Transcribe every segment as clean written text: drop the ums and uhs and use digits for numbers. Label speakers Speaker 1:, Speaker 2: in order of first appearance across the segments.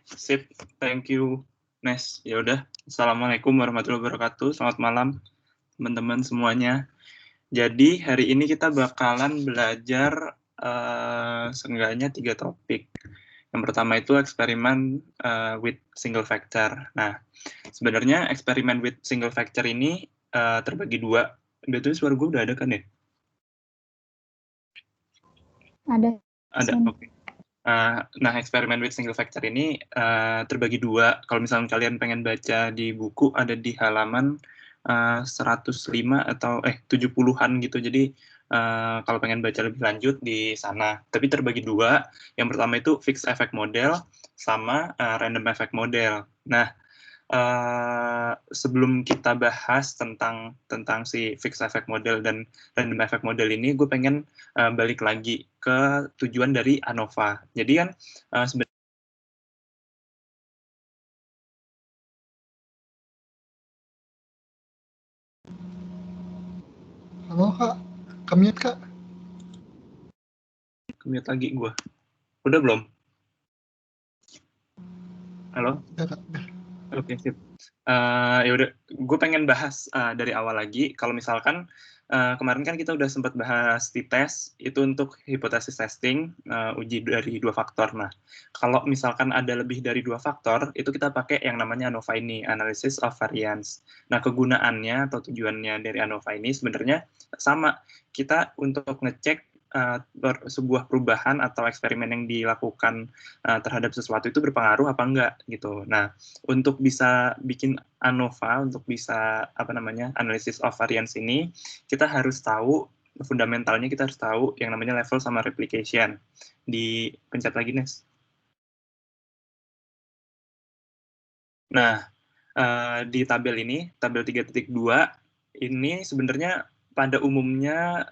Speaker 1: Sip, thank you, Nes. Ya udah, Assalamualaikum warahmatullahi wabarakatuh. Selamat malam, teman-teman semuanya. Jadi hari ini kita bakalan belajar seenggaknya 3 topik. Yang pertama itu eksperimen with single factor. Nah, sebenarnya eksperimen with single factor ini terbagi dua. Betul, suara gue udah ada kan ya?
Speaker 2: Ada.
Speaker 1: Ada, oke. Nah, eksperimen with single factor ini terbagi dua. Kalau misalnya kalian pengen baca di buku, ada di halaman 105 atau 70-an gitu. Jadi kalau pengen baca lebih lanjut di sana. Tapi terbagi dua. Yang pertama itu fixed effect model sama random effect model. Nah, sebelum kita bahas tentang si fixed effect model dan random effect model ini, gue pengen balik lagi ke tujuan dari ANOVA. Jadi kan sebenarnya
Speaker 3: Halo Kak, ke-mute Kak.
Speaker 1: Mute lagi gue. Udah belum? Halo?
Speaker 3: Ya Kak.
Speaker 1: Oke, sip. Ya udah, gue pengen bahas dari awal lagi. Kalau misalkan kemarin kan kita udah sempat bahas di tes, itu untuk hipotesis testing, uji dari 2 faktor. Nah, kalau misalkan ada lebih dari 2 faktor, itu kita pakai yang namanya ANOVA ini, Analysis of Variance. Nah, kegunaannya atau tujuannya dari ANOVA ini sebenarnya sama. Kita untuk ngecek sebuah perubahan atau eksperimen yang dilakukan terhadap sesuatu itu berpengaruh apa enggak gitu. Nah, untuk bisa bikin ANOVA, untuk bisa analysis of variance ini, kita harus tahu fundamentalnya, kita harus tahu yang namanya level sama replication. Dipencet lagi, Nes. Nah, di tabel ini, tabel 3.2, ini sebenarnya pada umumnya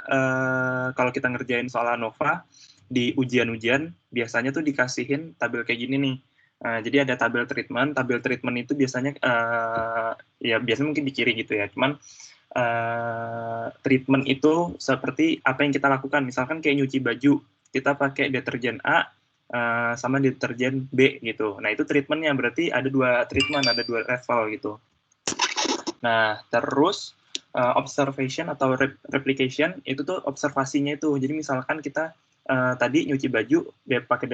Speaker 1: kalau kita ngerjain soal ANOVA, di ujian-ujian biasanya tuh dikasihin tabel kayak gini nih. Jadi ada tabel treatment itu biasanya ya biasanya mungkin di kiri gitu ya. Cuman treatment itu seperti apa yang kita lakukan. Misalkan kayak nyuci baju, kita pakai deterjen A sama deterjen B gitu. Nah, itu treatmentnya berarti ada 2 treatment, ada 2 level gitu. Nah, terus observation atau replication itu tuh observasinya itu. Jadi misalkan kita tadi nyuci baju pakai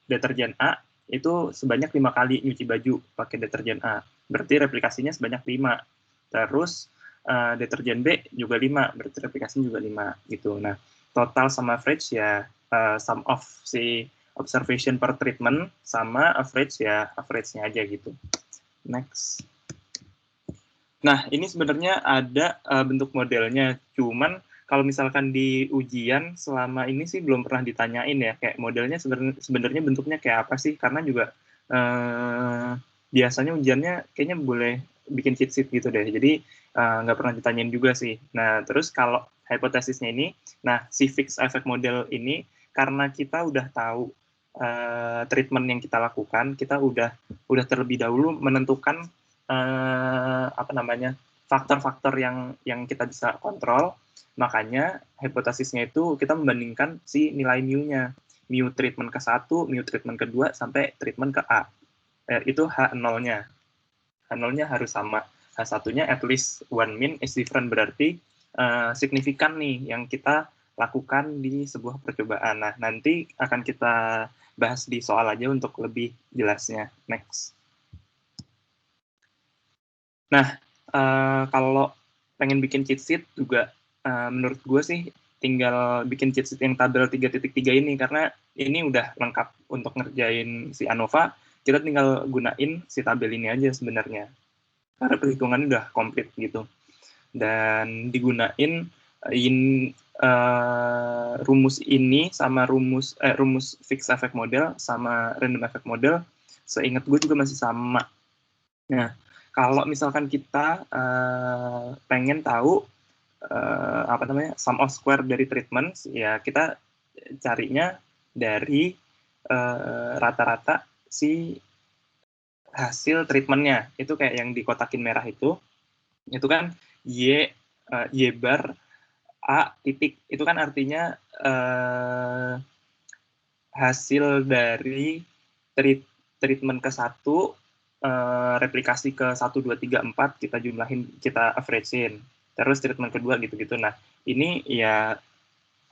Speaker 1: deterjen A, itu sebanyak 5 kali nyuci baju pakai deterjen A. Berarti replikasinya sebanyak 5. Terus deterjen B juga 5, berarti replikasinya juga 5 gitu. Nah, total sama average ya sum of si observation per treatment sama average ya average-nya aja gitu. Next. Nah, ini sebenarnya ada bentuk modelnya, cuman kalau misalkan di ujian selama ini sih belum pernah ditanyain ya, kayak modelnya sebenarnya bentuknya kayak apa sih, karena juga biasanya ujiannya kayaknya boleh bikin cheat sheet gitu deh, jadi nggak pernah ditanyain juga sih. Nah, terus kalau hipotesisnya ini, nah si fixed effect model ini, karena kita udah tahu treatment yang kita lakukan, kita udah terlebih dahulu menentukan faktor-faktor yang kita bisa kontrol, makanya hipotesisnya itu kita membandingkan si nilai mu-nya, mu treatment ke-1, mu treatment ke-2, sampai treatment ke A. Itu H0-nya. H0-nya harus sama. H1-nya at least one mean is different, berarti signifikan nih yang kita lakukan di sebuah percobaan. Nah, nanti akan kita bahas di soal aja untuk lebih jelasnya. Next. Nah, kalau pengen bikin cheat sheet juga menurut gue sih tinggal bikin cheat sheet yang tabel 3.3 ini, karena ini udah lengkap untuk ngerjain si ANOVA, kita tinggal gunain si tabel ini aja sebenarnya. Karena perhitungannya udah komplit gitu. Dan digunain rumus ini sama rumus fixed effect model sama random effect model, seingat gue juga masih sama. Nah, kalau misalkan kita pengen tahu sum of square dari treatment, ya kita carinya dari rata-rata si hasil treatmentnya. Itu kayak yang dikotakin merah itu kan y bar a titik. Itu kan artinya hasil dari treatment ke 1, replikasi ke 1, 2, 3, 4, kita jumlahin, kita average-in. Terus treatment kedua gitu-gitu. Nah, ini ya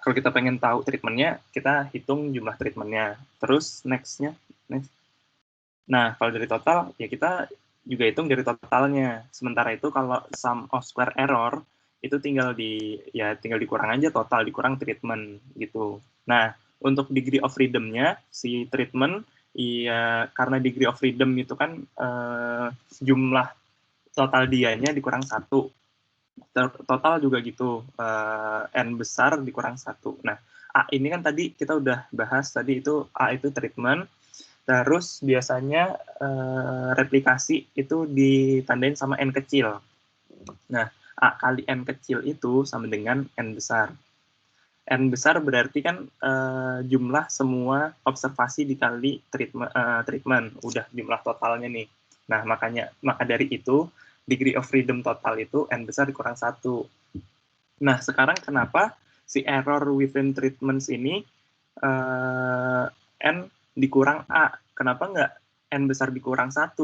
Speaker 1: kalau kita pengen tahu treatment-nya, kita hitung jumlah treatment-nya. Terus next-nya, next. Nah, kalau dari total, ya kita juga hitung dari totalnya. Sementara itu kalau sum of square error, itu tinggal dikurang aja total, dikurang treatment gitu. Nah, untuk degree of freedom-nya, si treatment, ya karena degree of freedom itu kan jumlah total dianya dikurang 1. Total juga gitu, N besar dikurang 1. Nah, A ini kan tadi kita udah bahas, tadi itu A itu treatment, terus biasanya replikasi itu ditandain sama N kecil. Nah, A kali N kecil itu sama dengan N besar. N besar berarti kan jumlah semua observasi dikali treatment, udah jumlah totalnya nih. Nah, maka dari itu, degree of freedom total itu N besar dikurang 1. Nah, sekarang kenapa si error within treatments ini N dikurang A? Kenapa nggak N besar dikurang 1?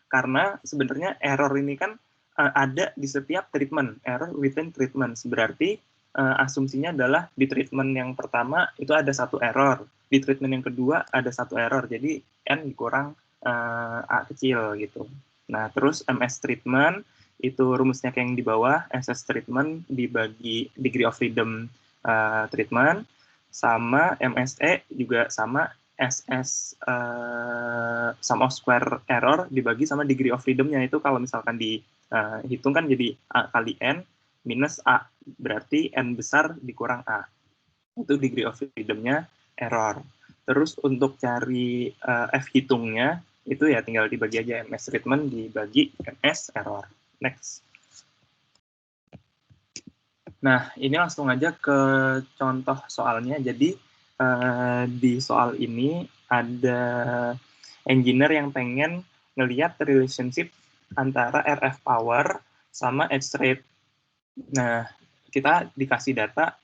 Speaker 1: Karena sebenarnya error ini kan ada di setiap treatment, error within treatments. Berarti asumsinya adalah di treatment yang pertama itu ada 1 error, di treatment yang kedua ada 1 error, jadi N dikurang A kecil gitu. Nah, terus MS treatment itu rumusnya kayak yang di bawah, SS treatment dibagi degree of freedom treatment, sama MSE juga sama SS sum of square error dibagi sama degree of freedom-nya. Itu kalau misalkan dihitung kan jadi A kali N minus A, berarti N besar dikurang A. Itu degree of freedom-nya error. Terus untuk cari F hitungnya, itu ya tinggal dibagi aja MS treatment dibagi MS error. Next. Nah, ini langsung aja ke contoh soalnya. Jadi, di soal ini ada engineer yang pengen ngelihat relationship antara RF power sama edge rate. Nah, kita dikasih data,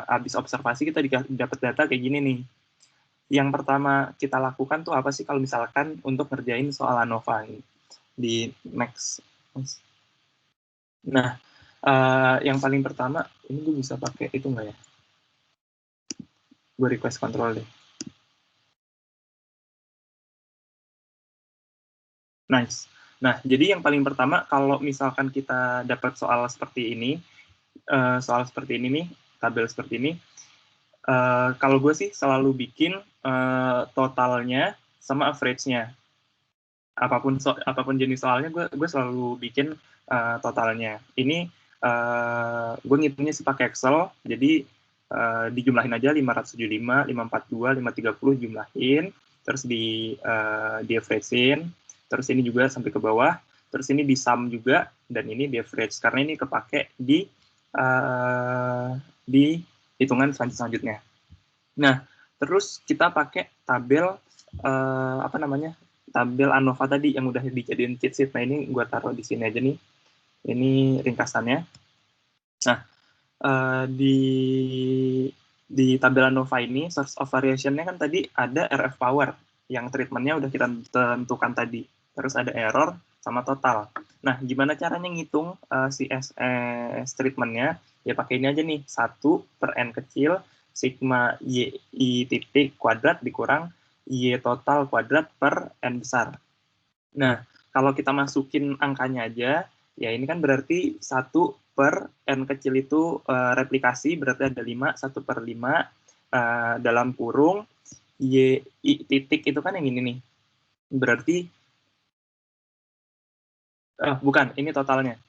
Speaker 1: habis observasi kita dapat data kayak gini nih. Yang pertama kita lakukan tuh apa sih kalau misalkan untuk ngerjain soal ANOVA ini? Di next. Nah, yang paling pertama, ini gue bisa pakai itu nggak ya? Gue request control deh. Nice. Nah, jadi yang paling pertama, kalau misalkan kita dapat soal seperti ini nih, tabel seperti ini, kalau gue sih selalu bikin totalnya sama average-nya. Apapun jenis soalnya, gue selalu bikin totalnya. Ini gue ngitungnya sih pakai Excel, jadi dijumlahin aja 575, 542, 530 jumlahin, terus di average-in, terus ini juga sampai ke bawah, terus ini di sum juga, dan ini di average, karena ini kepake di hitungan selanjutnya. Nah, terus kita pakai tabel tabel ANOVA tadi yang udah dijadiin cheat sheet. Nah, ini gue taruh di sini aja nih. Ini ringkasannya. Nah, di tabel ANOVA ini, source of variation-nya kan tadi ada RF power, yang treatment-nya udah kita tentukan tadi. Terus ada error sama total. Nah, gimana caranya ngitung si SS treatment-nya? Ya pakai ini aja nih, 1 per N kecil, sigma Y titik kuadrat dikurang Y total kuadrat per N besar. Nah, kalau kita masukin angkanya aja, ya ini kan berarti 1 per N kecil itu replikasi, berarti ada 5, 1 per 5, dalam kurung, Y titik itu kan yang ini nih. Berarti, bukan, ini totalnya.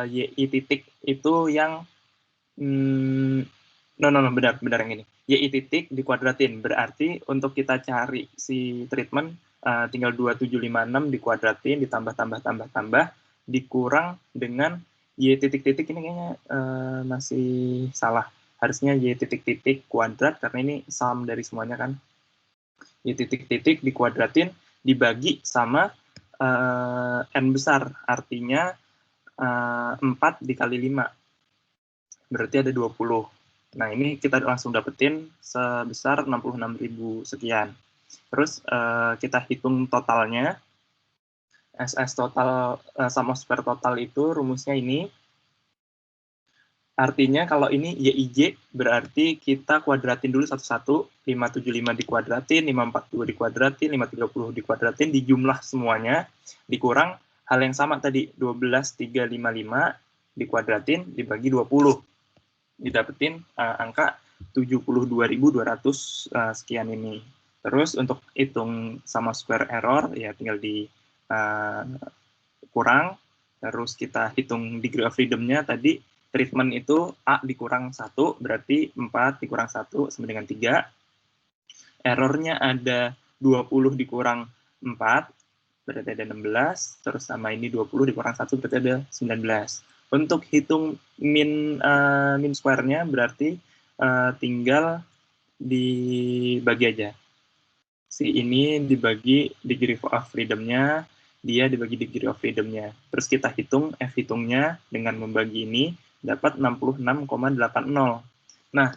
Speaker 1: Y titik itu yang, benar yang ini. Y titik dikuadratin, berarti untuk kita cari si treatment, tinggal 2756 dikuadratin, ditambah, dikurang dengan Y titik-titik, ini kayaknya masih salah. Harusnya Y titik-titik kuadrat, karena ini sum dari semuanya kan. Y titik-titik dikuadratin, dibagi sama N besar, artinya 4 dikali 5. Berarti ada 20. Nah, ini kita langsung dapetin sebesar 66.000 sekian. Terus kita hitung totalnya. SS total, sum of square total itu rumusnya ini. Artinya kalau ini YIJ berarti kita kuadratin dulu satu-satu, 575 dikuadratin, 542 dikuadratin, 530 dikuadratin, dijumlah semuanya, dikurang hal yang sama tadi, 12.355 dikuadratin, dibagi 20. Didapetin angka 72.200 sekian ini. Terus untuk hitung sama square error, ya tinggal di kurang, terus kita hitung degree of freedom-nya tadi, treatment itu A dikurang 1, berarti 4 dikurang 1 sama dengan 3. Errornya ada 20 dikurang 4, berarti ada 16. Terus sama ini 20 dikurang 1, berarti ada 19. Untuk hitung min square-nya berarti tinggal dibagi aja. Si ini dibagi degree of freedom-nya, dia dibagi degree of freedom-nya. Terus kita hitung F hitungnya dengan membagi ini, dapat 66,80. Nah,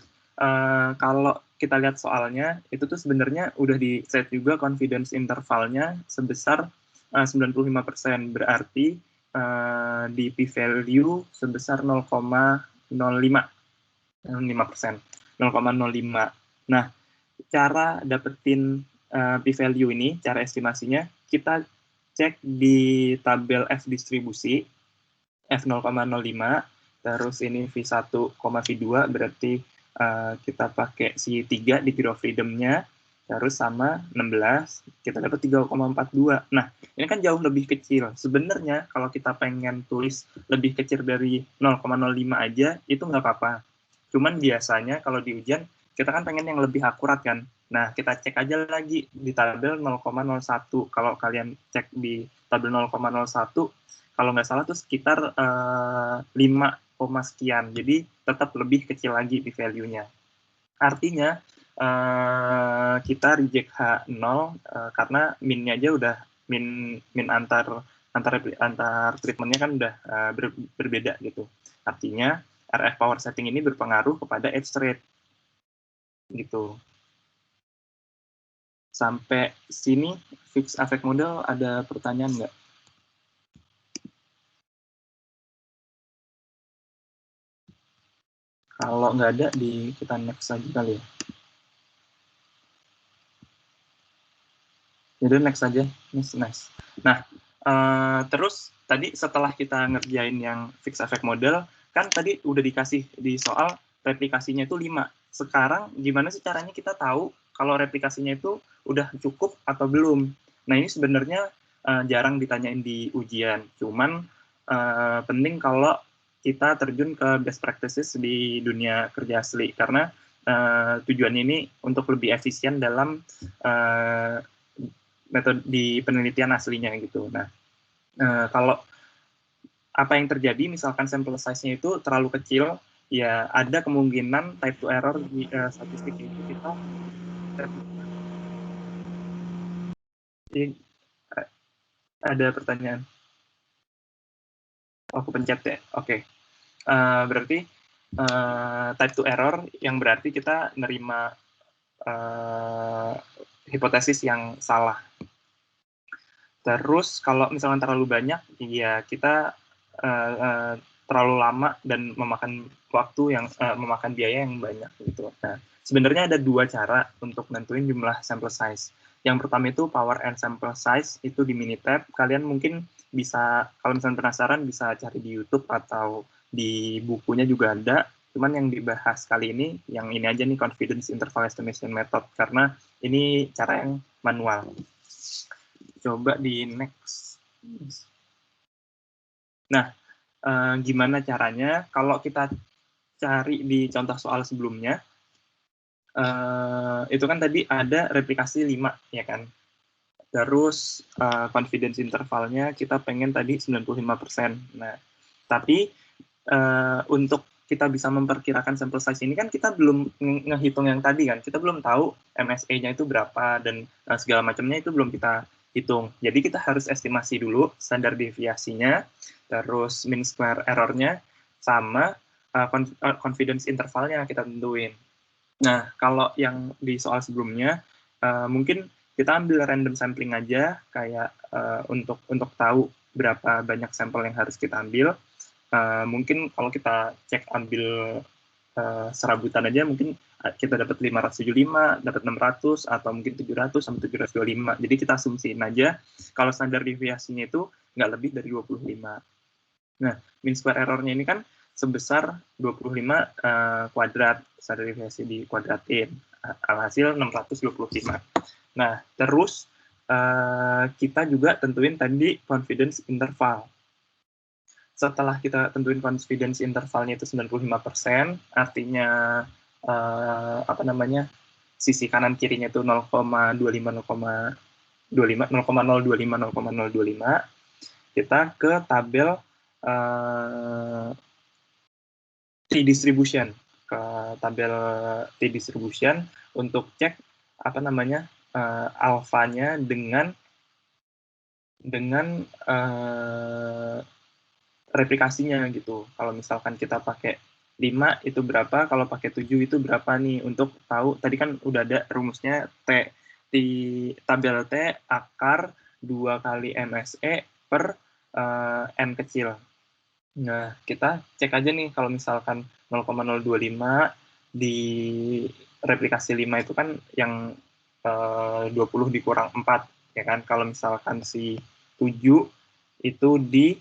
Speaker 1: kalau kita lihat soalnya, itu tuh sebenarnya udah di set juga confidence intervalnya sebesar 95%. Berarti di p-value sebesar 0,05%. 0,05. Nah, cara dapetin p-value ini, cara estimasinya, kita cek di tabel F distribusi, F 0,05, terus ini V1, V2, berarti kita pakai si 3 degree of freedom-nya, terus sama 16, kita dapat 3,42. Nah, ini kan jauh lebih kecil. Sebenarnya kalau kita pengen tulis lebih kecil dari 0,05 aja, itu nggak apa-apa. Cuman biasanya kalau di ujian, kita kan pengen yang lebih akurat kan. Nah, kita cek aja lagi di tabel 0,01. Kalau kalian cek di tabel 0,01, kalau nggak salah tuh sekitar 5, sekian. Jadi tetap lebih kecil lagi di value-nya. Artinya kita reject H0 karena min-nya aja udah min antar treatment-nya kan udah berbeda gitu. Artinya RF power setting ini berpengaruh kepada edge rate gitu. Sampai sini fixed affect model ada pertanyaan nggak? Kalau nggak ada, kita next aja kali ya. Jadi next aja, next. Nah, terus tadi setelah kita ngerjain yang fixed affect model, kan tadi udah dikasih di soal replikasinya itu 5. Sekarang gimana sih caranya kita tahu kalau replikasinya itu udah cukup atau belum? Nah, ini sebenarnya jarang ditanyain di ujian. Cuman penting kalau kita terjun ke best practices di dunia kerja asli. Karena tujuannya ini untuk lebih efisien dalam metode di penelitian aslinya gitu. Nah, kalau apa yang terjadi, misalkan sample size-nya itu terlalu kecil, ya ada kemungkinan type 2 error di statistik itu kita ada pertanyaan. Oh, kepencet ya? Oke. Berarti type 2 error yang berarti kita nerima hipotesis yang salah. Terus kalau misalnya terlalu banyak, ya kita terlalu lama dan memakan waktu yang memakan biaya yang banyak gitu. Nah, sebenarnya ada 2 cara untuk nentuin jumlah sample size. Yang pertama itu power and sample size itu di Minitab. Kalian mungkin bisa, kalau misalnya penasaran, bisa cari di YouTube atau di bukunya juga ada. Cuman yang dibahas kali ini, yang ini aja nih, confidence interval estimation method, karena ini cara yang manual. Coba di next. Nah, gimana caranya? Kalau kita cari di contoh soal sebelumnya, itu kan tadi ada replikasi 5, ya kan? Terus confidence intervalnya kita pengen tadi 95%. Nah, tapi untuk kita bisa memperkirakan sample size ini kan kita belum ngehitung yang tadi kan. Kita belum tahu MSE-nya itu berapa dan segala macamnya itu belum kita hitung. Jadi kita harus estimasi dulu standar deviasinya, terus mean square error-nya, sama confidence intervalnya kita tentuin. Nah, kalau yang di soal sebelumnya, mungkin kita ambil random sampling aja, kayak untuk tahu berapa banyak sampel yang harus kita ambil. Mungkin kalau kita cek ambil serabutan aja, mungkin kita dapat 575, dapat 600, atau mungkin 700 sampai 725. Jadi kita asumsiin aja kalau standar deviasinya itu nggak lebih dari 25. Nah, mean square error-nya ini kan sebesar 25 kuadrat, standar deviasi dikuadratin. Alhasil 625. Nah, terus kita juga tentuin tadi confidence interval. Setelah kita tentuin confidence intervalnya itu 95%, artinya sisi kanan kirinya itu 0,25, 0,025, kita ke tabel t-distribution, untuk cek alfanya dengan replikasinya gitu. Kalau misalkan kita pakai 5 itu berapa, kalau pakai 7 itu berapa nih, untuk tahu, tadi kan udah ada rumusnya di tabel T akar 2 kali MSE per N kecil. Nah, kita cek aja nih, kalau misalkan 0,025 di replikasi 5 itu kan yang 20 dikurang 4, ya kan? Kalau misalkan si 7 itu di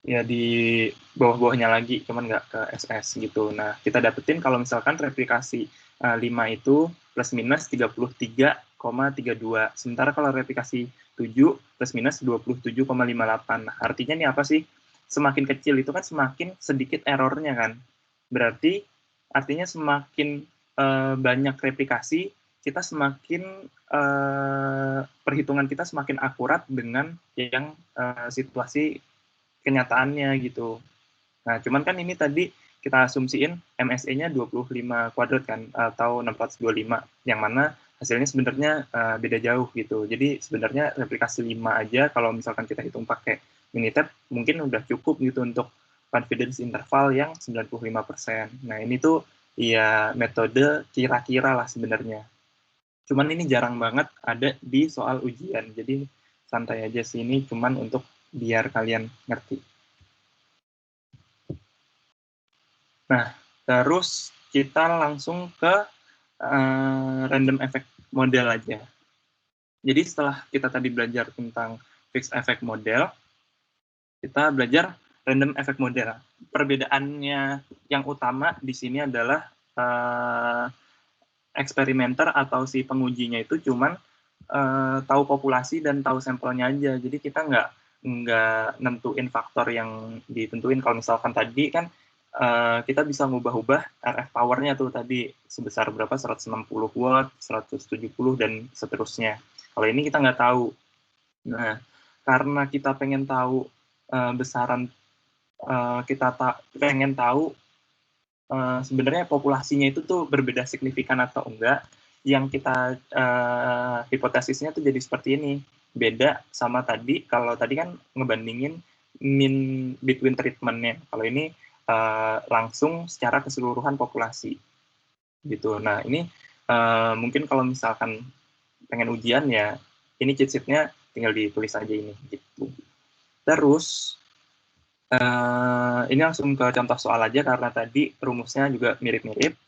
Speaker 1: ya di bawah-bawahnya lagi, cuman nggak ke SS gitu. Nah, kita dapetin kalau misalkan replikasi 5 itu plus minus 33,32. Sementara kalau replikasi 7 plus minus 27,58. Nah, artinya nih apa sih? Semakin kecil itu kan semakin sedikit errornya kan. Berarti artinya semakin banyak replikasi, kita semakin perhitungan kita semakin akurat dengan yang situasi kenyataannya gitu. Nah, cuman kan ini tadi kita asumsiin MSE-nya 25 kuadrat kan, atau 625, yang mana hasilnya sebenarnya beda jauh gitu. Jadi sebenarnya replikasi 5 aja, kalau misalkan kita hitung pakai Minitab, mungkin udah cukup gitu untuk confidence interval yang 95%. Nah, ini tuh ya metode kira-kira lah sebenarnya. Cuman ini jarang banget ada di soal ujian, jadi santai aja sih, ini cuman untuk biar kalian ngerti. Nah, terus kita langsung ke random effect model aja. Jadi setelah kita tadi belajar tentang fixed effect model, kita belajar random effect model. Perbedaannya yang utama di sini adalah eksperimenter atau si pengujinya itu cuman tahu populasi dan tahu sampelnya aja. Jadi kita nggak nentuin faktor yang ditentuin. Kalau misalkan tadi kan kita bisa ngubah-ubah RF power-nya tuh tadi sebesar berapa, 160 watt, 170, dan seterusnya. Kalau ini kita nggak tahu. Nah, karena kita pengen tahu besaran, kita pengen tahu sebenarnya populasinya itu tuh berbeda signifikan atau enggak, yang kita hipotesisnya tuh jadi seperti ini. Beda sama tadi, kalau tadi kan ngebandingin mean between treatment-nya. Kalau ini langsung secara keseluruhan populasi. Gitu. Nah, ini mungkin kalau misalkan pengen ujian ya, ini cheat sheet-nya tinggal ditulis aja ini. Gitu. Terus, ini langsung ke contoh soal aja, karena tadi rumusnya juga mirip-mirip.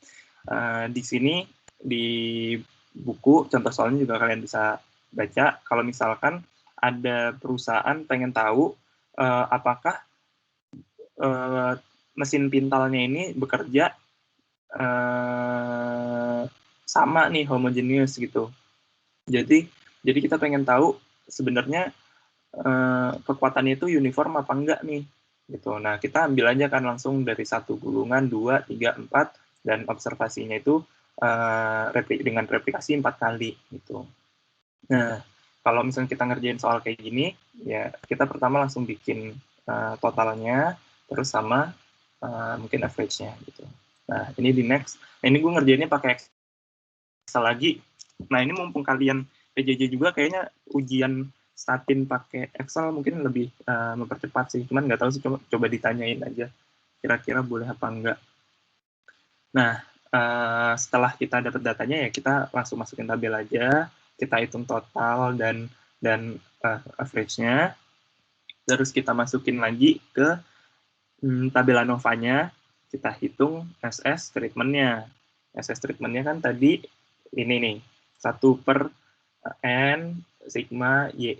Speaker 1: Di sini, di buku, contoh soalnya juga kalian bisa baca. Kalau misalkan ada perusahaan pengen tahu apakah mesin pintalnya ini bekerja sama nih, homogeneous gitu. Jadi kita pengen tahu sebenarnya kekuatannya itu uniform apa enggak nih, gitu. Nah, kita ambil aja kan langsung dari 1 gulungan, 2, 3, 4, dan observasinya itu dengan replikasi 4 kali, gitu. Nah, kalau misalnya kita ngerjain soal kayak gini, ya kita pertama langsung bikin totalnya, terus sama mungkin average-nya, gitu. Nah, ini di next. Nah, ini gue ngerjainnya pakai Excel lagi. Nah, ini mumpung kalian PJJ juga, kayaknya ujian statin pakai Excel mungkin lebih mempercepat sih. Cuman nggak tahu sih, coba ditanyain aja. Kira-kira boleh apa enggak. Nah, setelah kita dapat datanya ya kita langsung masukin tabel aja, kita hitung total dan average-nya, terus kita masukin lagi ke tabel ANOVA-nya, kita hitung SS treatment-nya. SS treatment-nya kan tadi ini nih, 1/n sigma y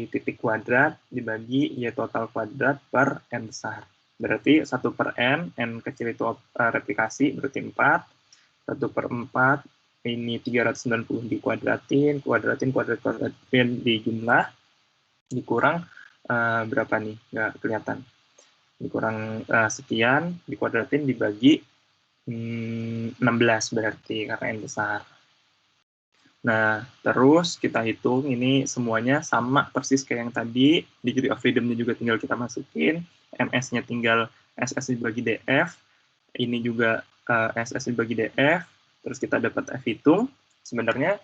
Speaker 1: titik kuadrat dibagi y total kuadrat per n besar. Berarti 1/n, n kecil itu replikasi, berarti 4. 1/4, ini 390 dikuadratin, kuadratin di jumlah, dikurang berapa nih? Nggak kelihatan. Dikurang sekian, dikuadratin dibagi 16 berarti, karena n besar. Nah, terus kita hitung ini semuanya sama persis kayak yang tadi, degree of freedom-nya juga tinggal kita masukin, MS-nya tinggal SS dibagi DF, ini juga SS dibagi DF, terus kita dapat F hitung, sebenarnya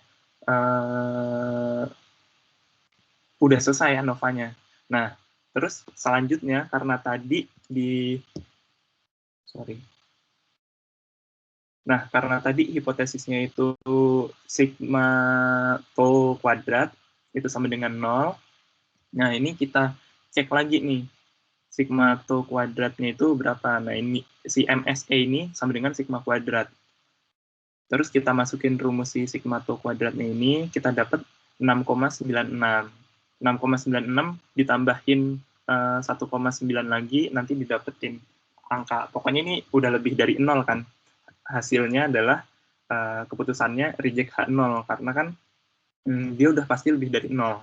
Speaker 1: udah selesai ANOVA-nya. Nah, terus selanjutnya, karena tadi karena tadi hipotesisnya itu sigma tau kuadrat, itu sama dengan 0. Nah, ini kita cek lagi nih, sigma tau kuadratnya itu berapa. Nah, ini si MSE ini sama dengan sigma kuadrat. Terus kita masukin rumus si sigma tau kuadratnya ini, kita dapat 6,96. 6,96 ditambahin 1,9 lagi, nanti didapetin angka. Pokoknya ini udah lebih dari 0 kan. Hasilnya adalah keputusannya reject H0, karena kan dia udah pasti lebih dari 0.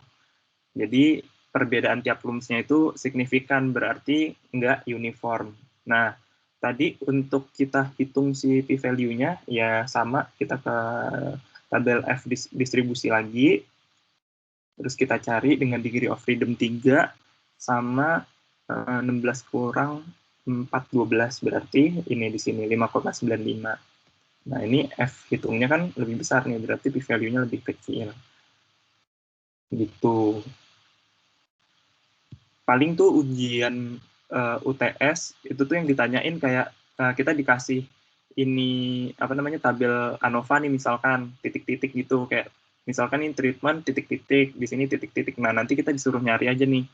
Speaker 1: Jadi perbedaan tiap rumusnya itu signifikan, berarti nggak uniform. Nah, tadi untuk kita hitung si p-value-nya, ya sama, kita ke tabel F distribusi lagi, terus kita cari dengan degree of freedom 3, sama 16 kurang 4, 12, berarti ini di sini 5,95. Nah, ini F hitungnya kan lebih besar nih, berarti p-value-nya lebih kecil. Gitu. Paling tuh ujian UTS itu tuh yang ditanyain kayak kita dikasih ini apa namanya tabel ANOVA nih, misalkan titik-titik gitu, kayak misalkan ini treatment titik-titik, di sini titik-titik. Nah, nanti kita disuruh nyari aja nih,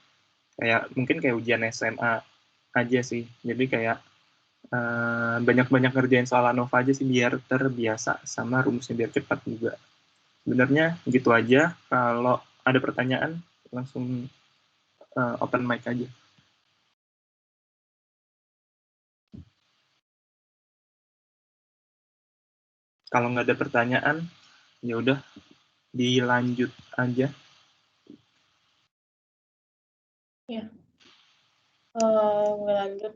Speaker 1: kayak mungkin kayak ujian SMA aja sih. Jadi kayak banyak-banyak ngerjain soal ANOVA aja sih, biar terbiasa sama rumusnya, biar cepat juga. Sebenarnya gitu aja. Kalau ada pertanyaan langsung open mic aja. Kalau nggak ada pertanyaan, ya udah dilanjut aja.
Speaker 2: Ya, lanjut.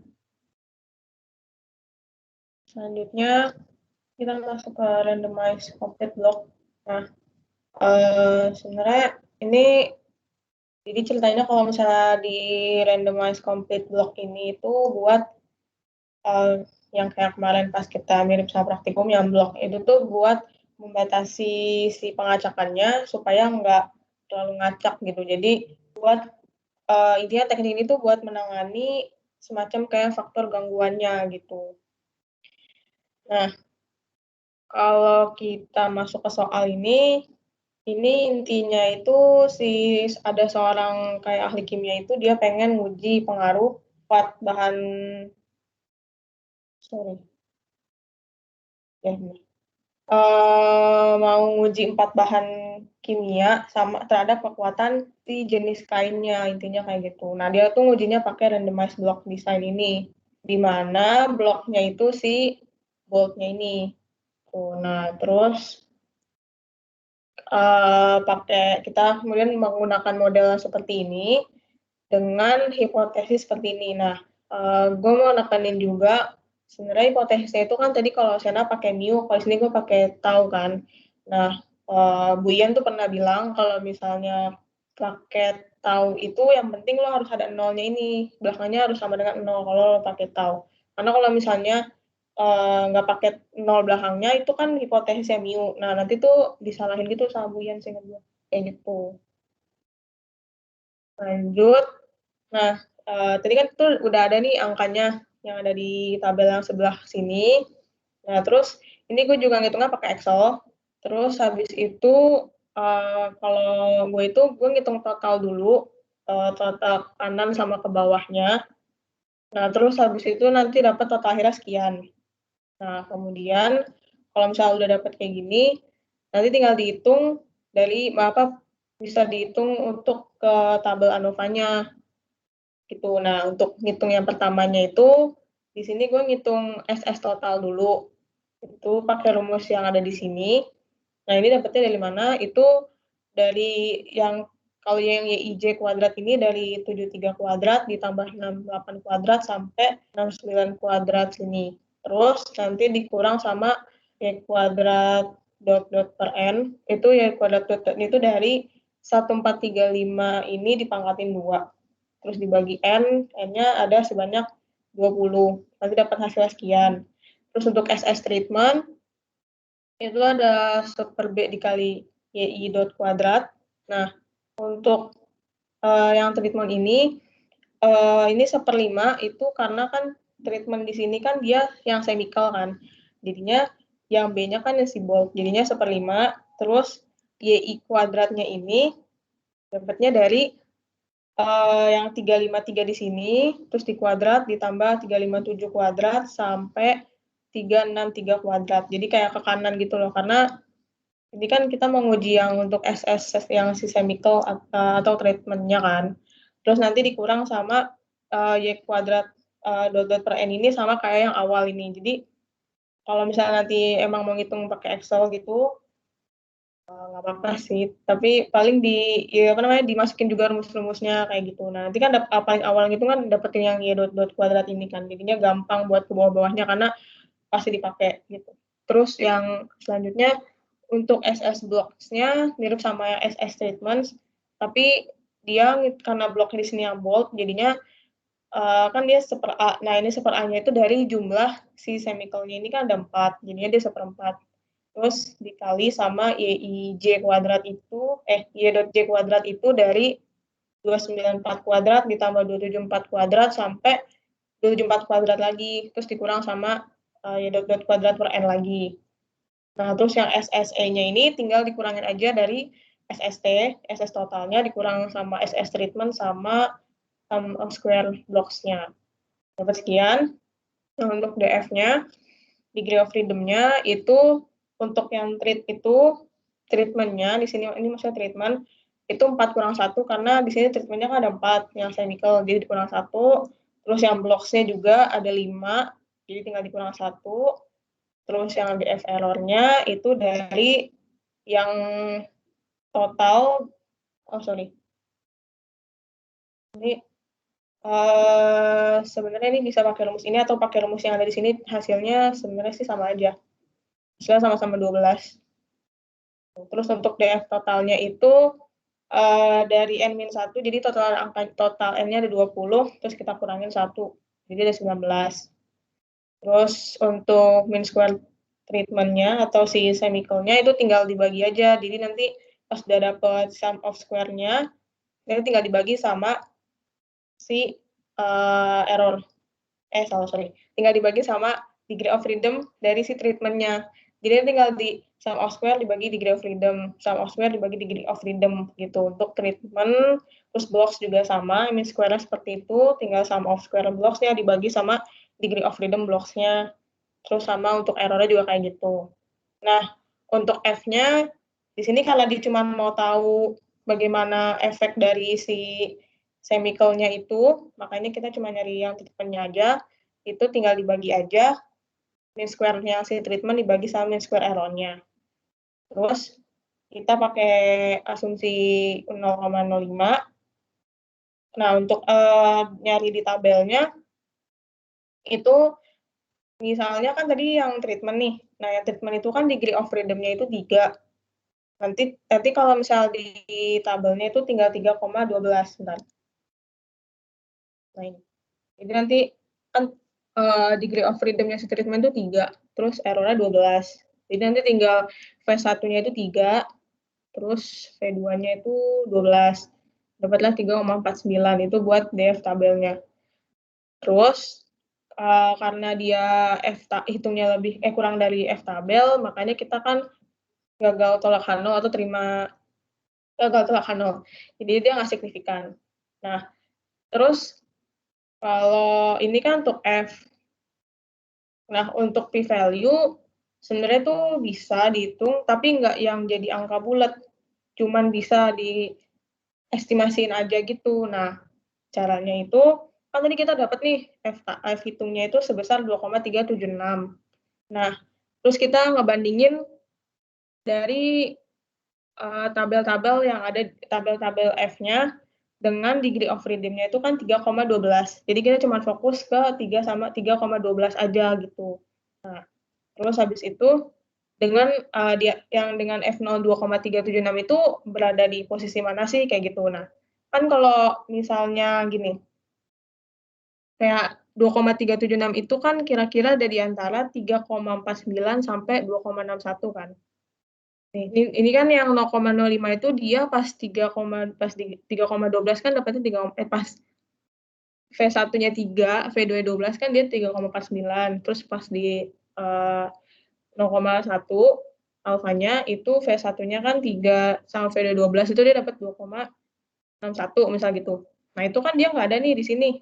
Speaker 2: Selanjutnya kita masuk ke randomized complete block. Nah, sebenarnya ini jadi ceritanya kalau misalnya di randomized complete block ini itu buat yang kayak kemarin pas kita mirip sama praktikum yang blok itu tuh buat membatasi si pengacakannya supaya nggak terlalu ngacak gitu. Jadi buat intinya teknik ini tuh buat menangani semacam kayak faktor gangguannya gitu. Nah, kalau kita masuk ke soal ini intinya itu ada seorang kayak ahli kimia itu dia pengen nguji pengaruh 4 bahan mau nguji 4 bahan kimia sama terhadap kekuatan si jenis kainnya, intinya kayak gitu. Nah, dia tuh ngujinya pakai randomized block design ini, di mana bloknya itu si bolt-nya ini. Nah, terus kita kemudian menggunakan model seperti ini dengan hipotesis seperti ini. Nah, gue mau nekanin juga sebenarnya hipotesisnya itu kan tadi kalau Sena pakai mu, kalau sini gue pakai tau kan. Nah, Bu Ian tuh pernah bilang kalau misalnya pakai tau itu yang penting lo harus ada nolnya ini, belakangnya harus sama dengan 0 kalau lo pakai tau. Karena kalau misalnya nggak pakai 0 belakangnya itu kan hipotesisnya mu. Nah, nanti tuh disalahin gitu sama Bu Ian seingat gue. Kayak gitu. Lanjut. Nah, tadi kan tuh udah ada nih angkanya yang ada di tabel yang sebelah sini. Nah, terus Ini gue juga ngitungnya pakai Excel. Terus habis itu kalau gue ngitung total dulu, total kanan sama ke bawahnya. Nah, terus habis itu nanti dapat total akhirnya sekian. Nah, kemudian kalau misalnya udah dapat kayak gini, nanti tinggal dihitung bisa dihitung untuk ke tabel ANOVA-nya gitu. Nah, untuk ngitung yang pertamanya itu di sini gue ngitung SS total dulu. Itu pakai rumus yang ada di sini. Nah, ini dapetnya dari mana? Itu dari kalau yang YIJ kuadrat ini dari 73 kuadrat ditambah 68 kuadrat sampai 69 kuadrat sini. Terus nanti dikurang sama Y kuadrat dot per N, itu Y kuadrat dot itu dari 1435 ini dipangkatin 2. Terus dibagi N-nya ada sebanyak 20. Nanti dapat hasil sekian. Terus untuk SS treatment, itu ada 1/B dikali YI dot kuadrat. Nah, untuk yang treatment ini 1/5 itu karena kan treatment di sini kan dia yang chemical kan. Jadinya yang B-nya kan yang si bulk. Jadinya 1/5. Terus YI kuadratnya ini dapatnya dari yang 353 di sini, terus di kuadrat ditambah 357 kuadrat sampai 363 kuadrat. Jadi kayak ke kanan gitu loh, karena ini kan kita mau nguji yang untuk SS yang si chemical atau treatmentnya kan. Terus nanti dikurang sama Y kuadrat dot per N ini sama kayak yang awal ini. Jadi kalau misalnya nanti emang mau ngitung pakai Excel gitu, nggak apa-apa sih. Tapi paling dimasukin juga rumus-rumusnya kayak gitu. Nah, nanti kan paling awal gitu kan dapetin yang Y dot kuadrat ini kan. Jadinya gampang buat ke bawah-bawahnya karena pasti dipakai gitu. Terus yang selanjutnya untuk SS blocks-nya mirip sama yang SS treatments, tapi dia karena blok di sini yang bold, jadinya kan dia 1/A. Nah, ini 1/A-nya itu dari jumlah si chemical-nya ini kan ada 4, jadinya dia 1/4. Terus dikali sama YIJ kuadrat itu, Y dot J kuadrat itu dari 294 kuadrat ditambah 274 kuadrat sampai 274 kuadrat lagi, terus dikurang sama Y dot kuadrat per N lagi. Nah, terus yang SSE-nya ini tinggal dikurangin aja dari SST, SS totalnya dikurang sama SS treatment sama sum of square blocks-nya. Dapat sekian. Nah, untuk DF-nya, degree of freedom-nya itu untuk yang treatment-nya, di sini ini maksudnya treatment, itu 4/1 karena di sini treatment-nya kan ada 4, yang chemical, jadi dikurang 1. Terus yang blocks-nya juga ada 5, jadi tinggal dikurang 1. Terus yang DF error-nya itu dari yang total, ini sebenarnya ini bisa pakai rumus ini atau pakai rumus yang ada di sini, hasilnya sebenarnya sih sama aja. Hasilnya sama-sama 12. Terus untuk DF totalnya itu dari N-1, jadi total N-nya ada 20, terus kita kurangin 1, jadi ada 19. Terus untuk mean square treatment-nya atau si chemical-nya itu tinggal dibagi aja. Jadi nanti pas udah dapet sum of square-nya, nanti tinggal dibagi sama si error. Tinggal dibagi sama degree of freedom dari si treatment-nya. Jadi tinggal di sum of square dibagi degree of freedom, sum of square dibagi degree of freedom gitu. Untuk treatment, terus blocks juga sama, mean square-nya seperti itu, tinggal sum of square blocks-nya dibagi sama degree of freedom blocks-nya. Terus sama untuk error-nya juga kayak gitu. Nah, untuk F-nya, di sini kalau dia cuma mau tahu bagaimana efek dari si chemical-nya itu, makanya kita cuma nyari yang treatment-nya aja, itu tinggal dibagi aja, mean square-nya si treatment dibagi sama mean square error-nya. Terus, kita pakai asumsi 0,05. Nah, untuk nyari di tabelnya, itu misalnya kan tadi yang treatment nih. Nah, yang treatment itu kan degree of freedom-nya itu 3. Nanti kalau misal di tabelnya itu tinggal 3,12. Bentar. Nah, ini. Jadi nanti kan degree of freedom-nya si treatment itu 3, terus error-nya 12. Jadi nanti tinggal V1-nya itu 3, terus V2-nya itu 12. Dapatlah 3,49, itu buat DF tabelnya. Terus karena dia hitungnya kurang dari F tabel, makanya kita kan gagal tolak H0 atau gagal tolak H0. Jadi dia nggak signifikan. Nah, terus kalau ini kan untuk F. Nah, untuk p-value sebenarnya tuh bisa dihitung, tapi nggak yang jadi angka bulat. Cuman bisa diestimasiin aja gitu. Nah, caranya itu, kan tadi kita dapat nih, F hitungnya itu sebesar 2,376. Nah, terus kita ngebandingin dari tabel-tabel yang ada, tabel-tabel F-nya dengan degree of freedom-nya itu kan 3,12. Jadi kita cuma fokus ke 3 sama 3,12 aja gitu. Nah, terus habis itu dengan yang dengan F0 2,376 itu berada di posisi mana sih kayak gitu. Nah, kan kalau misalnya gini, kayak 2,376 itu kan kira-kira ada di antara 3,49 sampai 2,61 kan. Ini kan yang 0,05 itu dia pas 3,12 kan dapatnya pas V1-nya 3, V2-nya 12 kan dia 3,49. Terus pas di 0,1 alfanya itu V1-nya kan 3 sama V2 12 itu dia dapat 2,61 misal gitu. Nah, itu kan dia nggak ada nih di sini.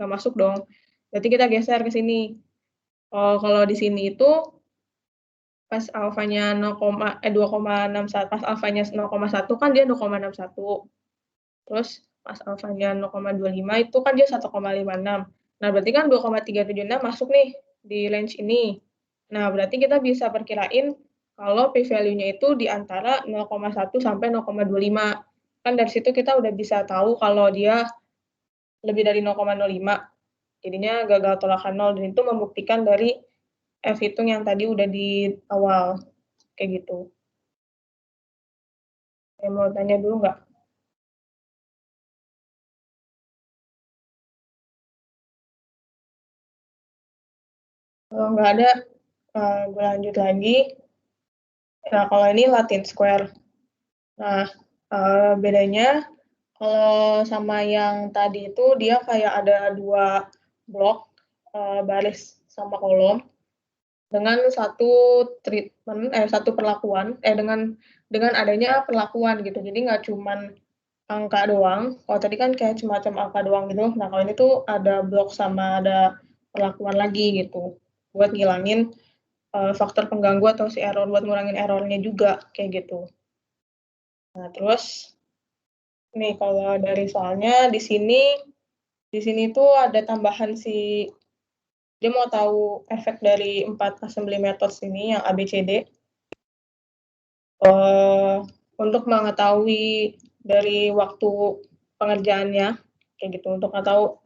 Speaker 2: Nggak masuk dong. Berarti kita geser ke sini. Kalau di sini itu pas alfanya 2,61, pas alfanya 0,1 kan dia 0,61. Terus pas alfanya 0,25 itu kan dia 1,56. Nah, berarti kan 2,376 masuk nih di range ini. Nah, berarti kita bisa perkirain kalau p-value-nya itu di antara 0,1 sampai 0,25. Kan dari situ kita udah bisa tahu kalau dia lebih dari 0,05. Jadinya gagal tolak H0, dan itu membuktikan dari F hitung yang tadi udah di awal. Kayak gitu. Saya mau tanya dulu nggak? Kalau nggak ada, gue lanjut lagi. Nah, kalau ini Latin Square. Nah, bedanya kalau sama yang tadi itu dia kayak ada 2 blok, baris sama kolom dengan satu treatment, satu perlakuan, dengan adanya perlakuan gitu. Jadi nggak cuman angka doang. Kalau tadi kan kayak semacam angka doang gitu. Nah, kalau ini tuh ada blok sama ada perlakuan lagi gitu. Buat ngilangin faktor pengganggu atau si error, buat ngurangin errornya juga kayak gitu. Nah, terus nih kalau dari soalnya di sini tuh ada tambahan dia mau tahu efek dari 4 assembly methods ini yang ABCD. Untuk mengetahui dari waktu pengerjaannya kayak gitu, untuk tahu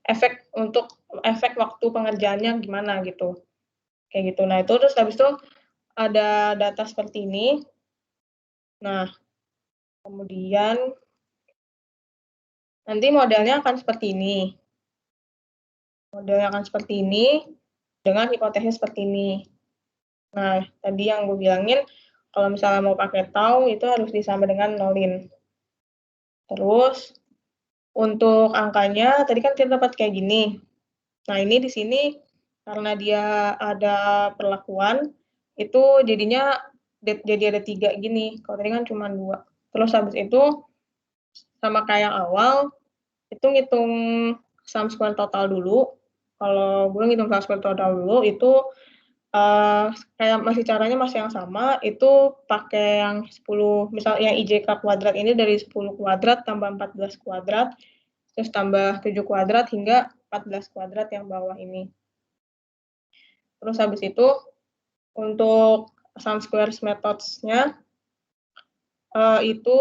Speaker 2: efek waktu pengerjaannya gimana gitu. Kayak gitu. Nah, itu terus habis itu ada data seperti ini. Nah, kemudian nanti modelnya akan seperti ini. Modelnya akan seperti ini dengan hipotesis seperti ini. Nah, tadi yang gue bilangin, kalau misalnya mau pakai tau, itu harus disama dengan nolin. Terus, untuk angkanya, tadi kan kita dapat kayak gini. Nah, ini di sini, karena dia ada perlakuan, itu jadinya jadi ada 3 gini. Kalau tadi kan cuma 2. Terus habis itu, sama kayak yang awal, itu ngitung sum square total dulu. Kalau gue ngitung sum square total dulu, itu kayak caranya masih yang sama, itu pakai yang 10, misal yang IJK kuadrat ini dari 10 kuadrat tambah 14 kuadrat, terus tambah 7 kuadrat hingga 14 kuadrat yang bawah ini. Terus habis itu, untuk sum square methods-nya, itu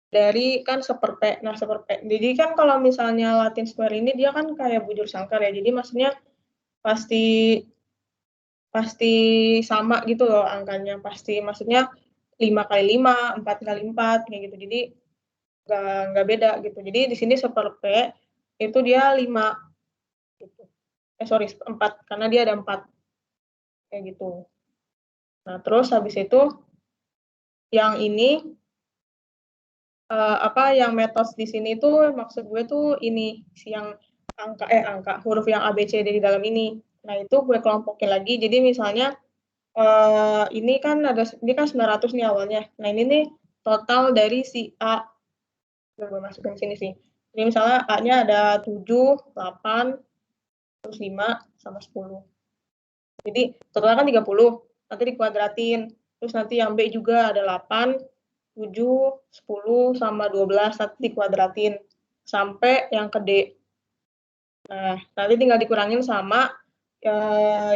Speaker 2: dari kan seper P. Nah, seper P. Jadi kan kalau misalnya Latin Square ini dia kan kayak bujur sangkar ya. Jadi maksudnya pasti sama gitu loh angkanya. Maksudnya 5 kali 5, 4 kali 4 kayak gitu. Jadi nggak beda gitu. Jadi di sini seper P itu dia 5 gitu. 4 karena dia ada 4 kayak gitu. Nah, terus habis itu yang ini yang metode di sini tuh maksud gue tuh ini yang huruf yang A, B, C, D di dalam ini. Nah, itu gue kelompokin lagi. Jadi misalnya ini kan 900 nih awalnya. Nah, ini nih total dari si A. Gue masukin sini sih. Jadi misalnya A-nya ada 7, 8, terus 5, sama 10. Jadi totalnya kan 30. Nanti dikuadratin. Terus nanti yang B juga ada 8, 7, 10, sama 12. Nanti dikuadratin. Sampai yang ke D. Nah, nanti tinggal dikurangin sama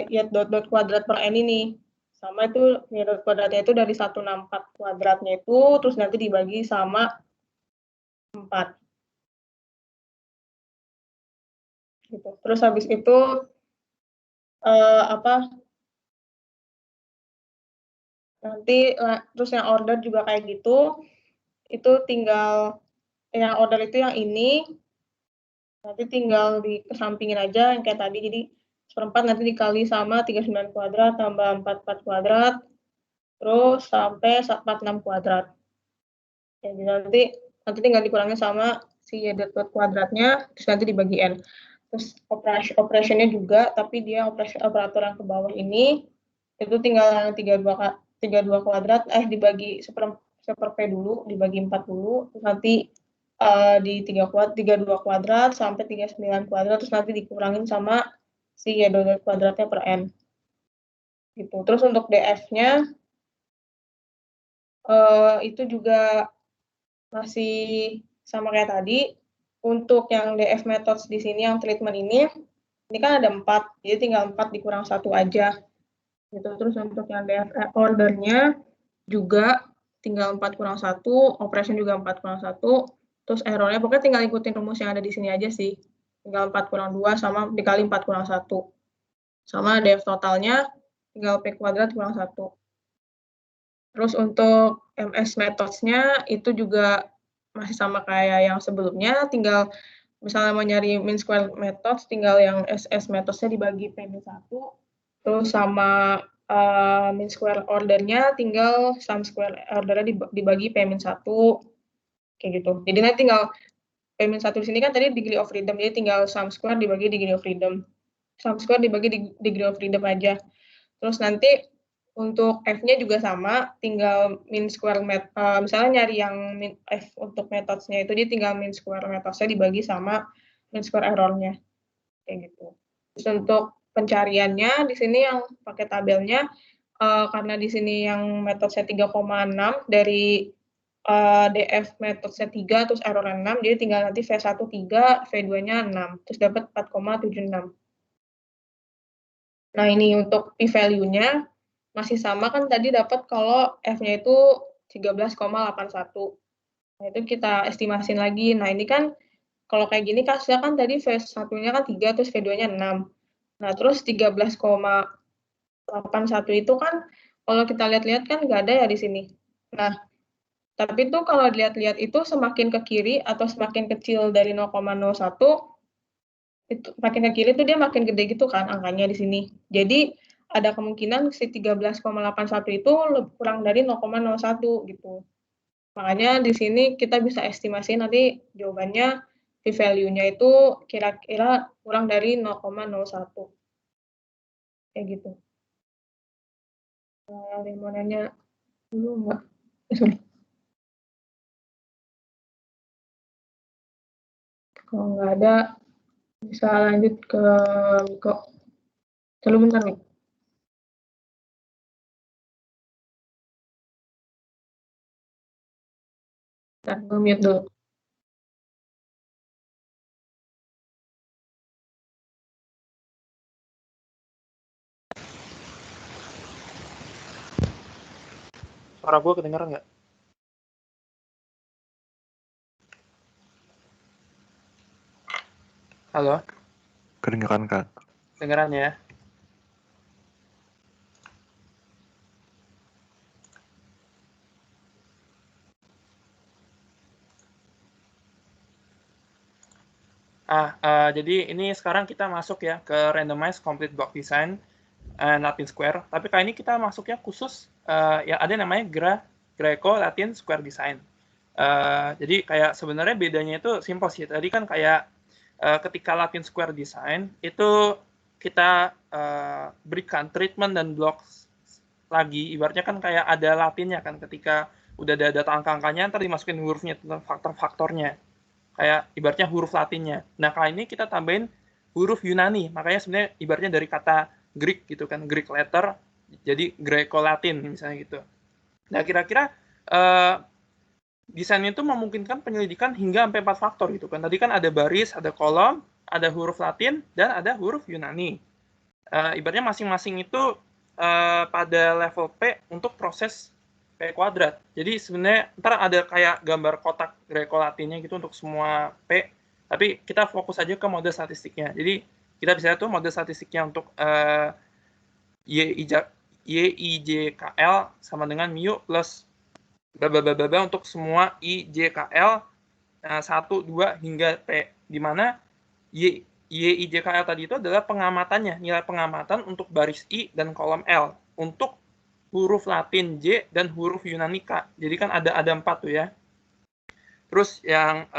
Speaker 2: ya dot kuadrat per n ini. Sama itu ya dot kuadratnya itu dari 164 kuadratnya itu, terus nanti dibagi sama 4. Gitu. Terus habis itu nanti terus yang order juga kayak gitu. Itu tinggal yang order itu yang ini. Nanti tinggal dikesampingin aja yang kayak tadi. Jadi 1/4 nanti dikali sama 39 kuadrat tambah 44 kuadrat. Terus sampai 46 kuadrat. Jadi nanti tinggal dikurangin sama si dot kuadratnya, terus nanti dibagi N. Terus operationnya juga, tapi dia operator yang ke bawah ini, itu tinggal yang 32 kuadrat, dibagi seper P dulu, dibagi 4 dulu, terus nanti di 32 kuadrat sampai 39 kuadrat, terus nanti dikurangin sama si dot kuadratnya per N. Gitu. Terus untuk DF-nya, itu juga masih sama kayak tadi. Untuk yang DF methods di sini, yang treatment ini kan ada 4, jadi tinggal 4 dikurang 1 aja. Gitu. Terus untuk yang DF ordernya juga tinggal 4 kurang 1, operation juga 4 kurang 1, terus errornya pokoknya tinggal ikutin rumus yang ada di sini aja sih. Tinggal 4 kurang 2 sama dikali 4 kurang 1. Sama DF totalnya tinggal P kuadrat kurang 1. Terus untuk MS methods-nya itu juga masih sama kayak yang sebelumnya, tinggal misalnya mau nyari mean square methods, tinggal yang SS methods-nya dibagi P-1, terus sama mean square order-nya tinggal sum square order-nya dibagi P-1, kayak gitu. Jadi nanti tinggal P-1 di sini kan tadi degree of freedom, jadi tinggal sum square dibagi degree of freedom. Sum square dibagi degree of freedom aja. Terus nanti untuk F-nya juga sama, tinggal mean square misalnya nyari yang F untuk methods-nya itu, dia tinggal mean square methods-nya dibagi sama mean square error-nya. Kayak gitu. Terus untuk pencariannya, di sini yang pakai tabelnya, karena di sini yang metode-nya 3,6, dari DF metode-nya 3, terus error-nya 6, jadi tinggal nanti V1 3, V2-nya 6, terus dapat 4,76. Nah, ini untuk p-value-nya masih sama kan tadi dapat kalau F-nya itu 13,81. Nah, itu kita estimasin lagi. Nah, ini kan kalau kayak gini kasusnya kan tadi V1-nya kan 3, terus V2-nya 6. Nah, terus 13,81 itu kan kalau kita lihat-lihat kan nggak ada ya di sini. Nah, tapi tuh kalau dilihat-lihat itu semakin ke kiri atau semakin kecil dari 0,01, itu makin ke kiri tuh dia makin gede gitu kan angkanya di sini. Jadi ada kemungkinan si 13,81 itu kurang dari 0,01 gitu. Makanya di sini kita bisa estimasi nanti jawabannya p-value-nya itu kira-kira kurang dari 0,01. Kayak gitu. Ada yang mau nanya dulu nggak? Sorry. Kalau nggak ada, bisa lanjut ke Miko. Coba bentar, Mik. Bentar, gue mute dulu.
Speaker 4: Suara gue kedengeran nggak? Halo?
Speaker 5: Kedengeran, Kak.
Speaker 4: Kedengeran ya? Jadi ini sekarang kita masuk ya ke randomized complete block design Latin square. Tapi kali ini kita masuknya khusus yang ada namanya Greco Latin square design. Jadi kayak sebenarnya bedanya itu simpel sih. Tadi kan kayak ketika Latin Square Design itu kita berikan treatment dan blok lagi, ibaratnya kan kayak ada Latinnya kan, ketika udah ada data angka-angkanya, ntar dimasukin hurufnya, faktor-faktornya, kayak ibaratnya huruf Latinnya. Nah, kali ini kita tambahin huruf Yunani, makanya sebenarnya ibaratnya dari kata Greek gitu kan, Greek letter, jadi Greco-Latin misalnya gitu. Nah, kira-kira desain itu memungkinkan penyelidikan hingga sampai 4 faktor gitu kan. Tadi kan ada baris, ada kolom, ada huruf Latin, dan ada huruf Yunani. Ibaratnya masing-masing itu pada level P untuk proses P kuadrat. Jadi sebenarnya ntar ada kayak gambar kotak Greco-Latinnya gitu untuk semua P, tapi kita fokus aja ke model statistiknya. Jadi kita bisa lihat tuh model statistiknya untuk YIJKL sama dengan mu plus baba untuk semua IJKL 1, 2 hingga P, di mana YIJKL tadi itu adalah pengamatannya, nilai pengamatan untuk baris I dan kolom L, untuk huruf Latin J dan huruf Yunani K. Jadi kan ada 4 tuh ya. Terus yang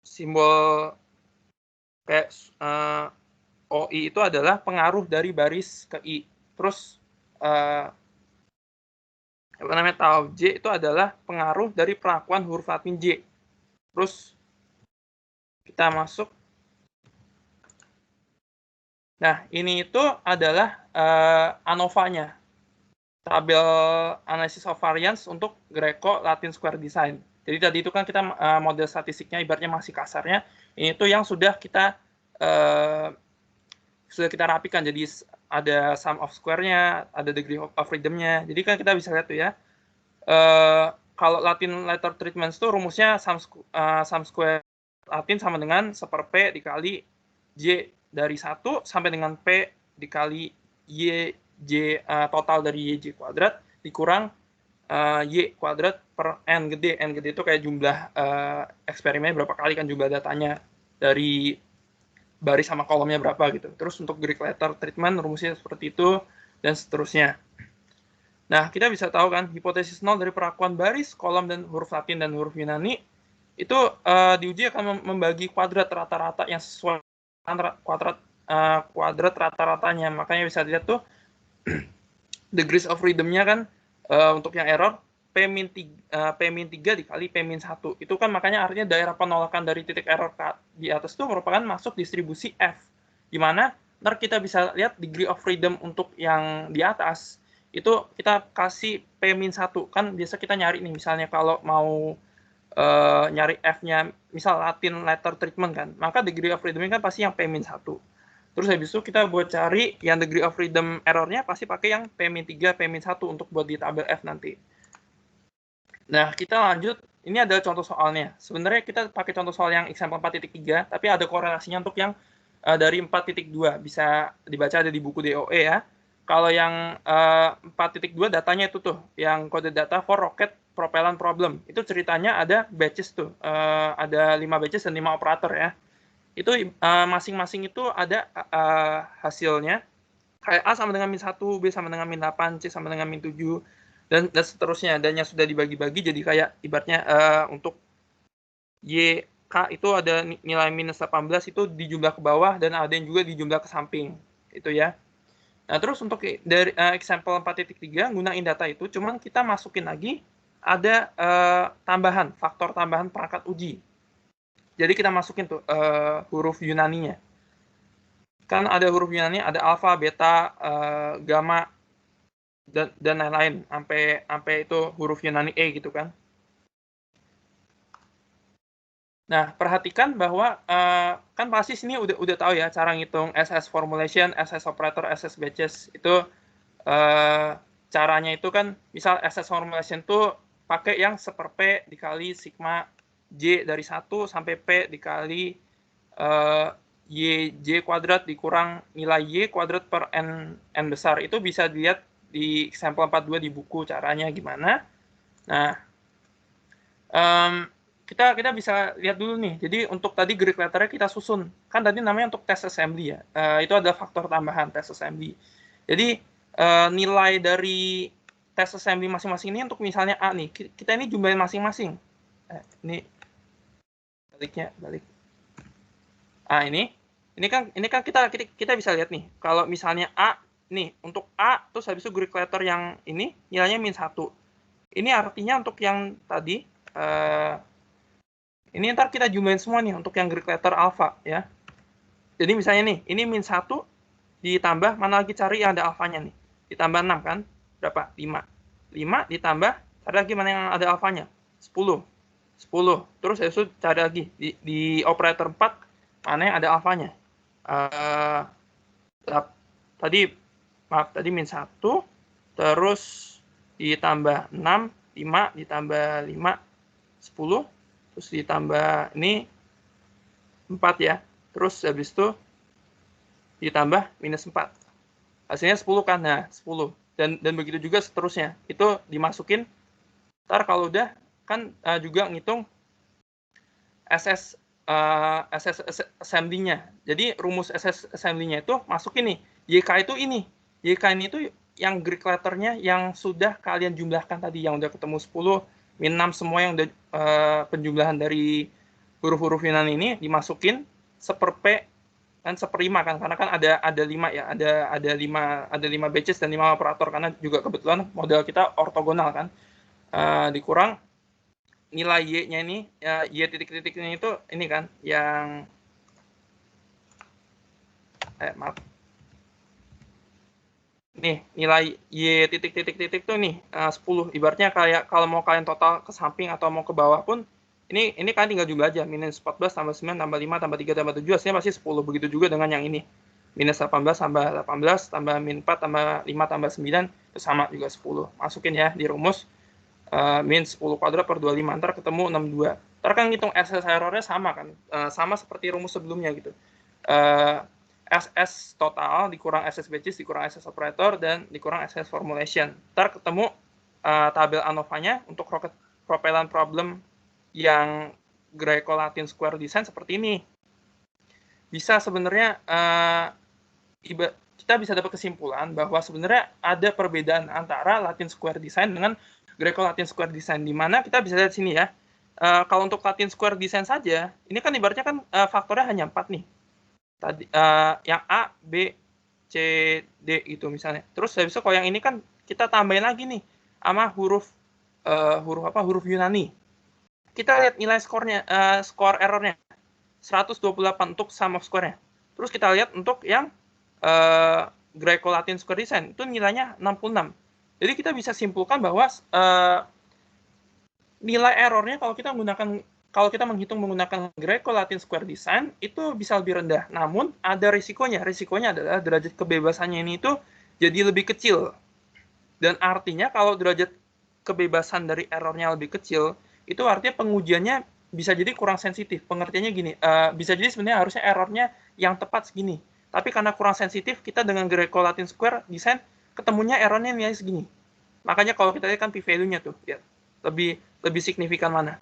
Speaker 4: simbol kayak OI itu adalah pengaruh dari baris ke I. Terus tau J itu adalah pengaruh dari perlakuan huruf Latin J. Terus kita masuk. Nah, ini itu adalah ANOVA-nya, tabel analysis of variance untuk Greco Latin Square Design. Jadi tadi itu kan kita model statistiknya ibaratnya masih kasarnya. Ini tuh yang sudah kita rapikan. Jadi ada sum of square-nya, ada degree of freedom-nya. Jadi kan kita bisa lihat tuh ya. Kalau Latin letter treatments itu rumusnya sum square Latin sama dengan 1/P dikali J dari 1 sampai dengan P dikali YJ total dari YJ kuadrat dikurang Y kuadrat per N gede. N gede itu kayak jumlah eksperimen berapa kali kan, jumlah datanya dari baris sama kolomnya berapa gitu. Terus untuk Greek letter treatment rumusnya seperti itu dan seterusnya. Nah, kita bisa tahu kan hipotesis nol dari perlakuan baris, kolom, dan huruf Latin dan huruf Yunani itu diuji akan membagi kuadrat rata-rata yang sesuai kuadrat rata-ratanya. Makanya bisa dilihat tuh degrees of freedom-nya kan untuk yang error P-3 dikali P-1. Itu kan makanya artinya daerah penolakan dari titik error di atas itu merupakan masuk distribusi F. Dimana ntar kita bisa lihat degree of freedom untuk yang di atas itu kita kasih P-1. Kan biasa kita nyari nih, misalnya kalau mau nyari F-nya misal Latin letter treatment kan, maka degree of freedom-nya kan pasti yang P-1. Terus habis itu kita buat cari yang degree of freedom error-nya pasti pakai yang P-3, P-1 untuk buat di tabel F nanti. Nah, kita lanjut. Ini ada contoh soalnya. Sebenarnya kita pakai contoh soal yang example 4.3, tapi ada korelasinya untuk yang dari 4.2. Bisa dibaca ada di buku DOE ya. Kalau yang 4.2 datanya itu tuh, yang kode data for rocket propellant problem. Itu ceritanya ada batches tuh. Ada 5 batches dan 5 operator ya. Itu masing-masing itu ada hasilnya. Kayak A sama dengan -1, B sama dengan -8, C sama dengan -7, dan seterusnya. Dan yang sudah dibagi-bagi jadi kayak ibaratnya untuk YK itu ada nilai -18 itu dijumlah ke bawah dan ada yang juga dijumlah ke samping. Itu ya. Nah, terus untuk dari example 4.3 gunain data itu, cuman kita masukin lagi ada tambahan, faktor tambahan perangkat uji. Jadi kita masukin tuh huruf Yunaninya. Kan ada huruf Yunani, ada alfa, beta, gamma, dan lain-lain. Sampai itu huruf Yunani E gitu kan. Nah, perhatikan bahwa kan pasti sini udah tahu ya cara ngitung SS formulation, SS operator, SS batches. Itu caranya itu kan, misal SS formulation tuh pakai yang 1/P dikali sigma J dari 1 sampai P dikali YJ kuadrat dikurang nilai Y kuadrat per N besar. Itu bisa dilihat di sampel 42 di buku caranya gimana. Nah, kita bisa lihat dulu nih. Jadi untuk tadi Greek letternya kita susun. Kan tadi namanya untuk test assembly ya. Itu ada faktor tambahan test assembly. Jadi nilai dari test assembly masing-masing ini untuk misalnya A nih. Kita ini jumlahin masing-masing. Ini balik. Nah, ini kan kita bisa lihat nih. Kalau misalnya A nih, untuk A terus habis itu Greek letter yang ini nilainya -1. Ini artinya untuk yang tadi ini ntar kita jumlahin semua nih untuk yang Greek letter alpha ya. Jadi misalnya nih, ini -1 ditambah mana lagi cari yang ada alfanya nih. Ditambah 6 kan? Berapa? 5. 5 ditambah cari lagi mana yang ada alfanya. 10. 10. Terus habis itu cari lagi di operator 4 mana yang ada alfanya. Tadi -1 terus ditambah 6, 5 ditambah 5 10 terus ditambah ini 4 ya. Terus habis itu ditambah -4. Hasilnya 10 kan? Nah, 10. Dan begitu juga seterusnya. Itu dimasukin. Ntar kalau udah kan juga ngitung SS assembly-nya. Jadi rumus SS assembly-nya itu masukin nih. YK itu ini. YK ini itu yang Greek letter-nya yang sudah kalian jumlahkan tadi, yang udah ketemu 10, -6 semua yang udah penjumlahan dari huruf-huruf Yunani ini dimasukin seper-P kan 1/5 kan, karena kan ada 5 ya, ada 5 batches dan 5 operator, karena juga kebetulan model kita ortogonal kan. Dikurang nilai Y-nya ini, Y titik-titiknya itu ini kan, yang maaf. Nih, nilai Y titik-titik tuh nih 10. Ibaratnya kayak kalau mau kalian total ke samping atau mau ke bawah pun, ini kalian tinggal jumlah aja. -14 tambah 9 tambah 5 tambah 3 tambah 7, hasilnya pasti 10. Begitu juga dengan yang ini. -18 tambah 18 tambah -4 tambah 5 tambah 9, itu sama juga 10. Masukin ya di rumus. -10 kuadrat per 25, ntar ketemu 62. Ntar kan ngitung SS error-nya sama kan, sama seperti rumus sebelumnya gitu. SS total dikurang SS batches dikurang SS operator dan dikurang SS formulation. Ntar ketemu tabel ANOVA-nya untuk rocket propellant problem yang Greco-Latin square design seperti ini. Bisa sebenarnya kita bisa dapat kesimpulan bahwa sebenarnya ada perbedaan antara Latin square design dengan Greco-Latin square design, di mana kita bisa lihat sini ya. Kalau untuk Latin square design saja, ini kan ibaratnya kan faktornya hanya 4 nih. Tadi yang A, B, C, D gitu misalnya. Terus habis itu kalau yang ini kan kita tambahin lagi nih sama huruf Yunani. Kita lihat nilai skornya, skor errornya 128 untuk sum of square-nya. Terus kita lihat untuk yang Greco-Latin square design itu nilainya 66. Jadi kita bisa simpulkan bahwa nilai errornya kalau kita menghitung menggunakan Greco-Latin square design itu bisa lebih rendah. Namun ada risikonya. Risikonya adalah derajat kebebasannya ini itu jadi lebih kecil. Dan artinya kalau derajat kebebasan dari errornya lebih kecil, itu artinya pengujiannya bisa jadi kurang sensitif. Pengertiannya gini, bisa jadi sebenarnya harusnya errornya yang tepat segini. Tapi karena kurang sensitif, kita dengan Greco-Latin square design ketemunya errornya nilai segini. Makanya kalau kita lihat kan p-value-nya tuh, ya, lebih signifikan mana?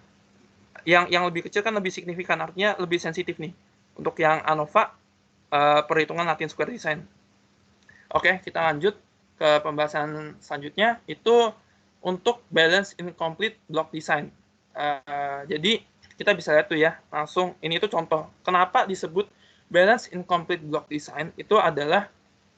Speaker 4: Yang lebih kecil kan lebih signifikan, artinya lebih sensitif nih. Untuk yang ANOVA, perhitungan Latin square design. Oke, kita lanjut ke pembahasan selanjutnya, itu untuk balance incomplete block design. Jadi kita bisa lihat tuh ya, langsung ini tuh contoh. Kenapa disebut balance incomplete block design? Itu adalah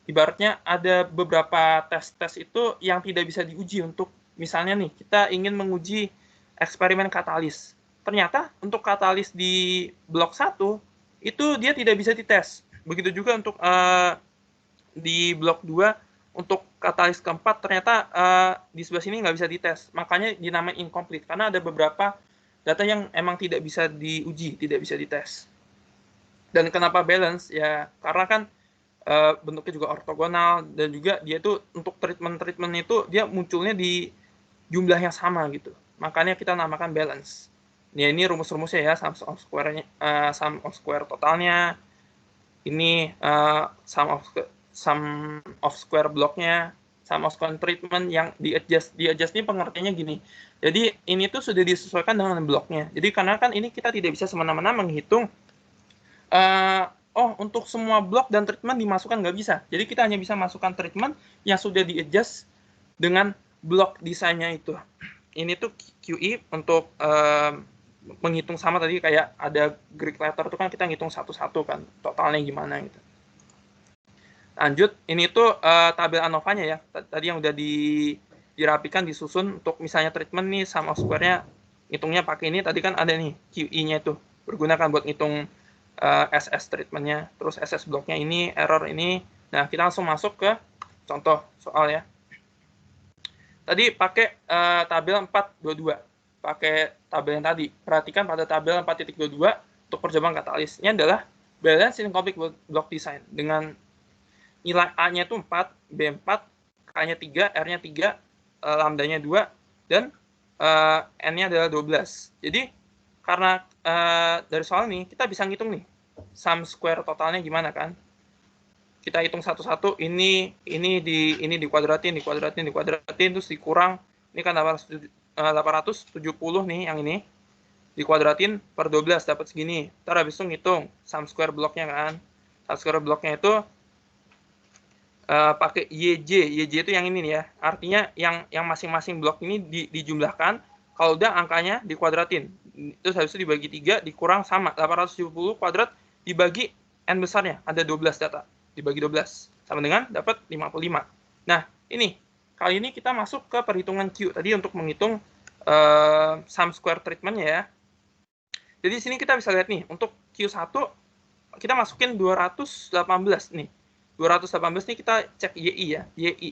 Speaker 4: ibaratnya ada beberapa tes itu yang tidak bisa diuji. Untuk misalnya nih, kita ingin menguji eksperimen katalis. Ternyata untuk katalis di blok 1 itu dia tidak bisa dites. Begitu juga untuk di blok 2 untuk katalis keempat ternyata di sebelah sini nggak bisa dites. Makanya dinamain incomplete karena ada beberapa data yang emang tidak bisa diuji, tidak bisa dites. Dan kenapa balance? Ya karena kan bentuknya juga ortogonal dan juga dia itu untuk treatment itu dia munculnya di jumlah yang sama gitu. Makanya kita namakan balance. Ya ini rumus-rumusnya ya, sum of square totalnya. Ini sum of square blocknya, sum of square treatment yang di-adjust ini pengertiannya gini. Jadi ini tuh sudah disesuaikan dengan bloknya. Jadi karena kan ini kita tidak bisa semena-mena menghitung untuk semua blok dan treatment dimasukkan, nggak bisa. Jadi kita hanya bisa masukkan treatment yang sudah di-adjust dengan blok desainnya itu. Ini tuh QE untuk menghitung sama tadi kayak ada Greek letter itu kan kita ngitung satu-satu kan totalnya gimana gitu. Lanjut, ini tuh tabel ANOVA-nya ya. Tadi yang udah dirapikan, disusun untuk misalnya treatment nih sum of square-nya ngitungnya pakai ini. Tadi kan ada nih QE-nya itu bergunakan buat ngitung SS treatment-nya. Terus SS block-nya ini, error ini. Nah, kita langsung masuk ke contoh soal ya. Tadi pakai tabel 422. Pakai tabel yang tadi. Perhatikan pada tabel 4.22 untuk percobaan katalis. Ini adalah balance in complete block design dengan nilai A-nya itu 4, B4, K-nya 3, R-nya 3, lambdanya 2, dan N-nya adalah 12. Jadi, karena dari soal ini, kita bisa ngitung nih, sum square totalnya gimana kan. Kita hitung satu-satu, ini dikuadratin, terus dikurang, ini kan 870 nih, yang ini, dikuadratin per 12, dapat segini. Ntar habis itu ngitung sum square blocknya kan. Sum square blocknya itu pakai YJ itu yang ini nih ya. Artinya yang masing-masing blok ini dijumlahkan, kalau udah angkanya dikuadratin. Terus habis itu dibagi 3, dikurang sama 870 kuadrat dibagi N besarnya, ada 12 data. Dibagi 12 sama dengan dapat 55. Nah, ini kali ini kita masuk ke perhitungan Q tadi untuk menghitung sum square treatment-nya ya. Jadi di sini kita bisa lihat nih, untuk Q1 kita masukin 218 nih. 218 nih kita cek YI ya. YI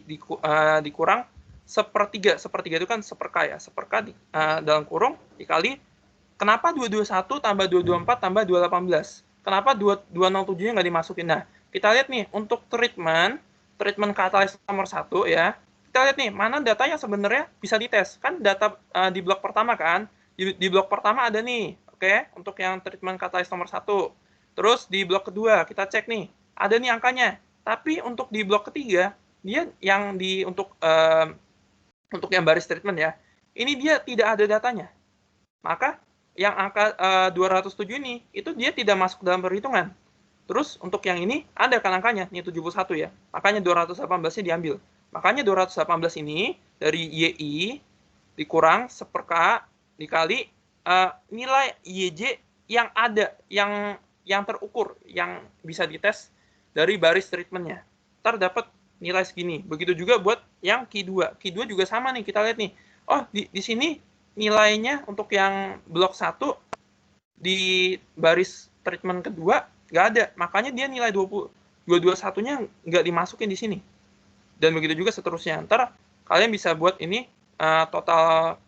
Speaker 4: dikurang sepertiga itu kan seperka ya. Seperka dalam kurung dikali, kenapa 221 tambah 224 tambah 218? Kenapa 207-nya nggak dimasukin? Nah, kita lihat nih, untuk treatment katalis nomor 1 ya. Kita lihat nih, mana data yang sebenarnya bisa dites. Kan data di blok pertama kan. Di blok pertama ada nih, oke, untuk yang treatment katalis nomor 1. Terus di blok kedua, kita cek nih, ada nih angkanya. Tapi untuk di blok ketiga, dia yang untuk yang baris treatment ya, ini dia tidak ada datanya. Maka yang angka 207 ini, itu dia tidak masuk dalam perhitungan. Terus untuk yang ini, ada kan angkanya, ini 71 ya. Makanya 218-nya diambil. Makanya 218 ini, dari YI, dikurang seperka, dikali nilai YJ yang ada, yang terukur, yang bisa dites dari baris treatment-nya. Ntar dapat nilai segini. Begitu juga buat yang Q2. Q2 juga sama nih, kita lihat nih. Oh, di sini nilainya untuk yang blok 1 di baris treatment kedua nggak ada. Makanya dia nilai 221-nya nggak dimasukin di sini. Dan begitu juga seterusnya. Ntar kalian bisa buat ini total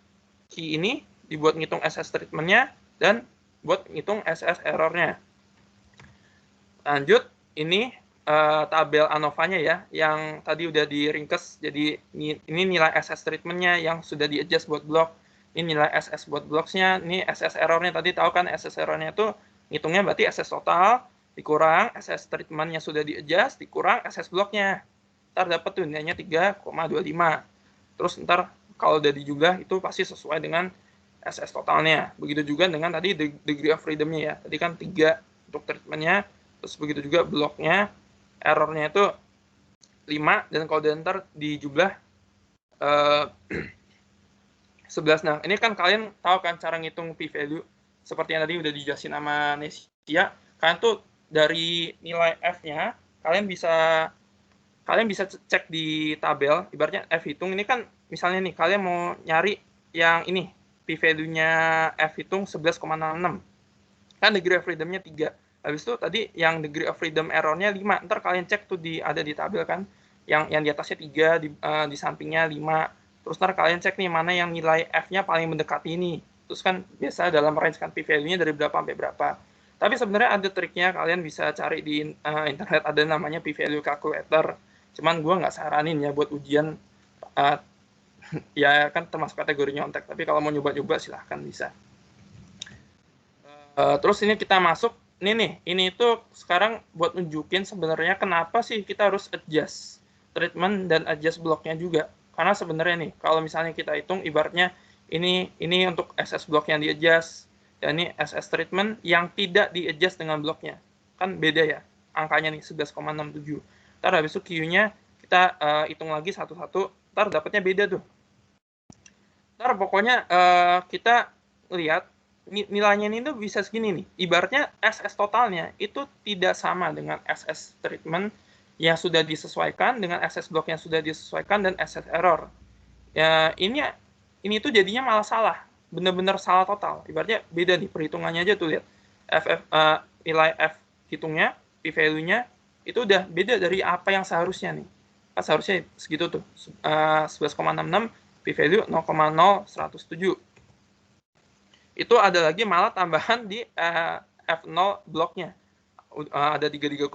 Speaker 4: Q ini dibuat ngitung SS treatment-nya dan buat ngitung SS error-nya. Lanjut, ini tabel ANOVA-nya ya, yang tadi udah diringkes. Jadi ini nilai SS treatment-nya yang sudah di-adjust buat blok. Ini nilai SS buat blocks-nya. Ini SS error-nya, tadi tahu kan SS error-nya itu ngitungnya berarti SS total dikurang SS treatment-nya sudah di-adjust dikurang SS blok-nya. Ntar dapat tuh nilainya 3,25. Terus ntar kalau udah dijumlah itu pasti sesuai dengan SS totalnya. Begitu juga dengan tadi degree of freedom-nya ya. Tadi kan 3 untuk treatment-nya. Terus begitu juga bloknya, error-nya itu 5, dan kalau ntar dijumlah 11. Nah, ini kan kalian tahu kan cara ngitung p-value, seperti yang tadi udah dijelasin sama Nesia. Kalian tuh dari nilai F-nya, kalian bisa cek di tabel, ibaratnya F hitung, ini kan misalnya nih, kalian mau nyari yang ini, p-value-nya F hitung 11,66. Kan degree of freedom-nya 3. Habis itu tadi yang degree of freedom error-nya 5. Ntar kalian cek tuh ada di tabel kan. Yang di atasnya 3, di sampingnya 5. Terus ntar kalian cek nih mana yang nilai F-nya paling mendekati ini. Terus kan biasa dalam range kan p-value-nya dari berapa sampai berapa. Tapi sebenarnya ada triknya, kalian bisa cari di internet, ada namanya p-value calculator. Cuman gue nggak saranin ya buat ujian. Ya kan termasuk kategori nyontek. Tapi kalau mau nyoba-nyoba silahkan bisa. Terus ini kita masuk. Ini tuh sekarang buat nunjukin sebenarnya kenapa sih kita harus adjust treatment dan adjust bloknya juga. Karena sebenarnya nih, kalau misalnya kita hitung, ibaratnya ini untuk SS blok yang di-adjust, dan ini SS treatment yang tidak di-adjust dengan bloknya. Kan beda ya, angkanya nih 11,67. Ntar habis itu Q-nya kita hitung lagi satu-satu, ntar dapatnya beda tuh. Ntar pokoknya kita lihat, nilainya ini tuh bisa segini nih. Ibaratnya SS totalnya itu tidak sama dengan SS treatment yang sudah disesuaikan dengan SS block yang sudah disesuaikan dan SS error. Ya, ini tuh jadinya malah salah. Benar-benar salah total. Ibaratnya beda nih perhitungannya aja tuh lihat. Nilai F hitungnya, p-value-nya itu udah beda dari apa yang seharusnya nih. Seharusnya segitu tuh. 11,66 p-value 0,0117. Itu ada lagi malah tambahan di F0 bloknya. Ada 33,9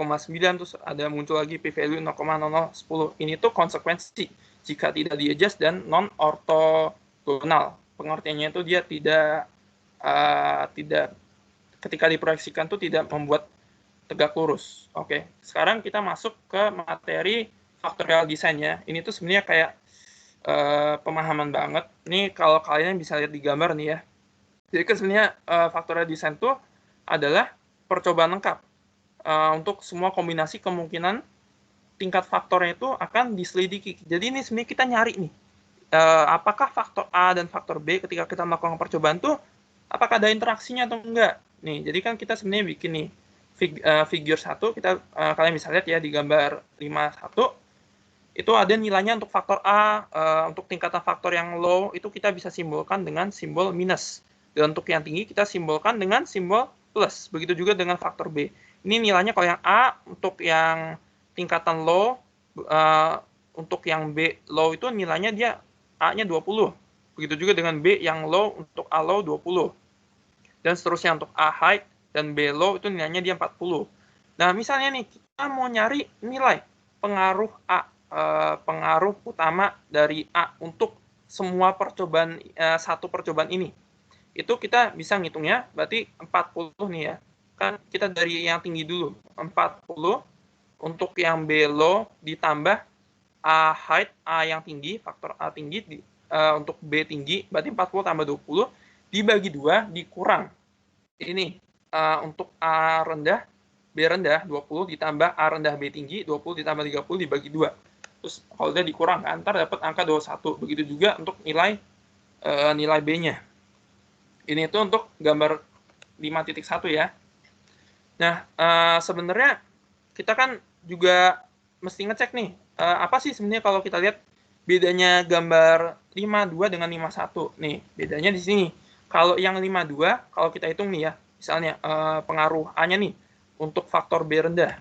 Speaker 4: terus ada muncul lagi p-value 0,0010. Ini tuh konsekuensi jika tidak di-adjust dan non-ortogonal. Pengertiannya itu dia tidak ketika diproyeksikan tuh tidak membuat tegak lurus. Oke, sekarang kita masuk ke materi factorial design-nya. Ini tuh sebenarnya kayak pemahaman banget. Ini kalau kalian bisa lihat di gambar nih ya. Jadi kan sebenarnya factorial design itu adalah percobaan lengkap untuk semua kombinasi kemungkinan tingkat faktornya itu akan diselidiki. Jadi ini sebenarnya kita nyari nih, apakah faktor A dan faktor B ketika kita melakukan percobaan tuh apakah ada interaksinya atau enggak. Nih, jadi kan kita sebenarnya bikin nih figure 1, kita kalian bisa lihat ya di gambar 51. Itu ada nilainya untuk faktor A, untuk tingkatan faktor yang low itu kita bisa simbolkan dengan simbol minus. Dan untuk yang tinggi kita simbolkan dengan simbol plus. Begitu juga dengan faktor B. Ini nilainya kalau yang A untuk yang tingkatan low, untuk yang B low itu nilainya dia A-nya 20. Begitu juga dengan B yang low, untuk A low 20. Dan seterusnya untuk A high dan B low itu nilainya dia 40. Nah, misalnya nih kita mau nyari nilai pengaruh A, pengaruh utama dari A untuk semua percobaan, satu percobaan ini. Itu kita bisa ngitungnya, berarti 40 nih ya. Kan kita dari yang tinggi dulu, 40 untuk yang B low ditambah A high, A yang tinggi, faktor A tinggi, untuk B tinggi, berarti 40 tambah 20, dibagi 2, dikurang. Ini untuk A rendah, B rendah, 20 ditambah A rendah B tinggi, 20 ditambah 30 dibagi 2. Terus kalau dia dikurang, ntar dapat angka 21. Begitu juga untuk nilai B-nya. Ini itu untuk gambar 5.1 ya. Nah, sebenarnya kita kan juga mesti ngecek nih, apa sih sebenarnya kalau kita lihat bedanya gambar 52 dengan 51. Nih, bedanya di sini. Kalau yang 52, kalau kita hitung nih ya, misalnya pengaruh A-nya nih, untuk faktor B rendah.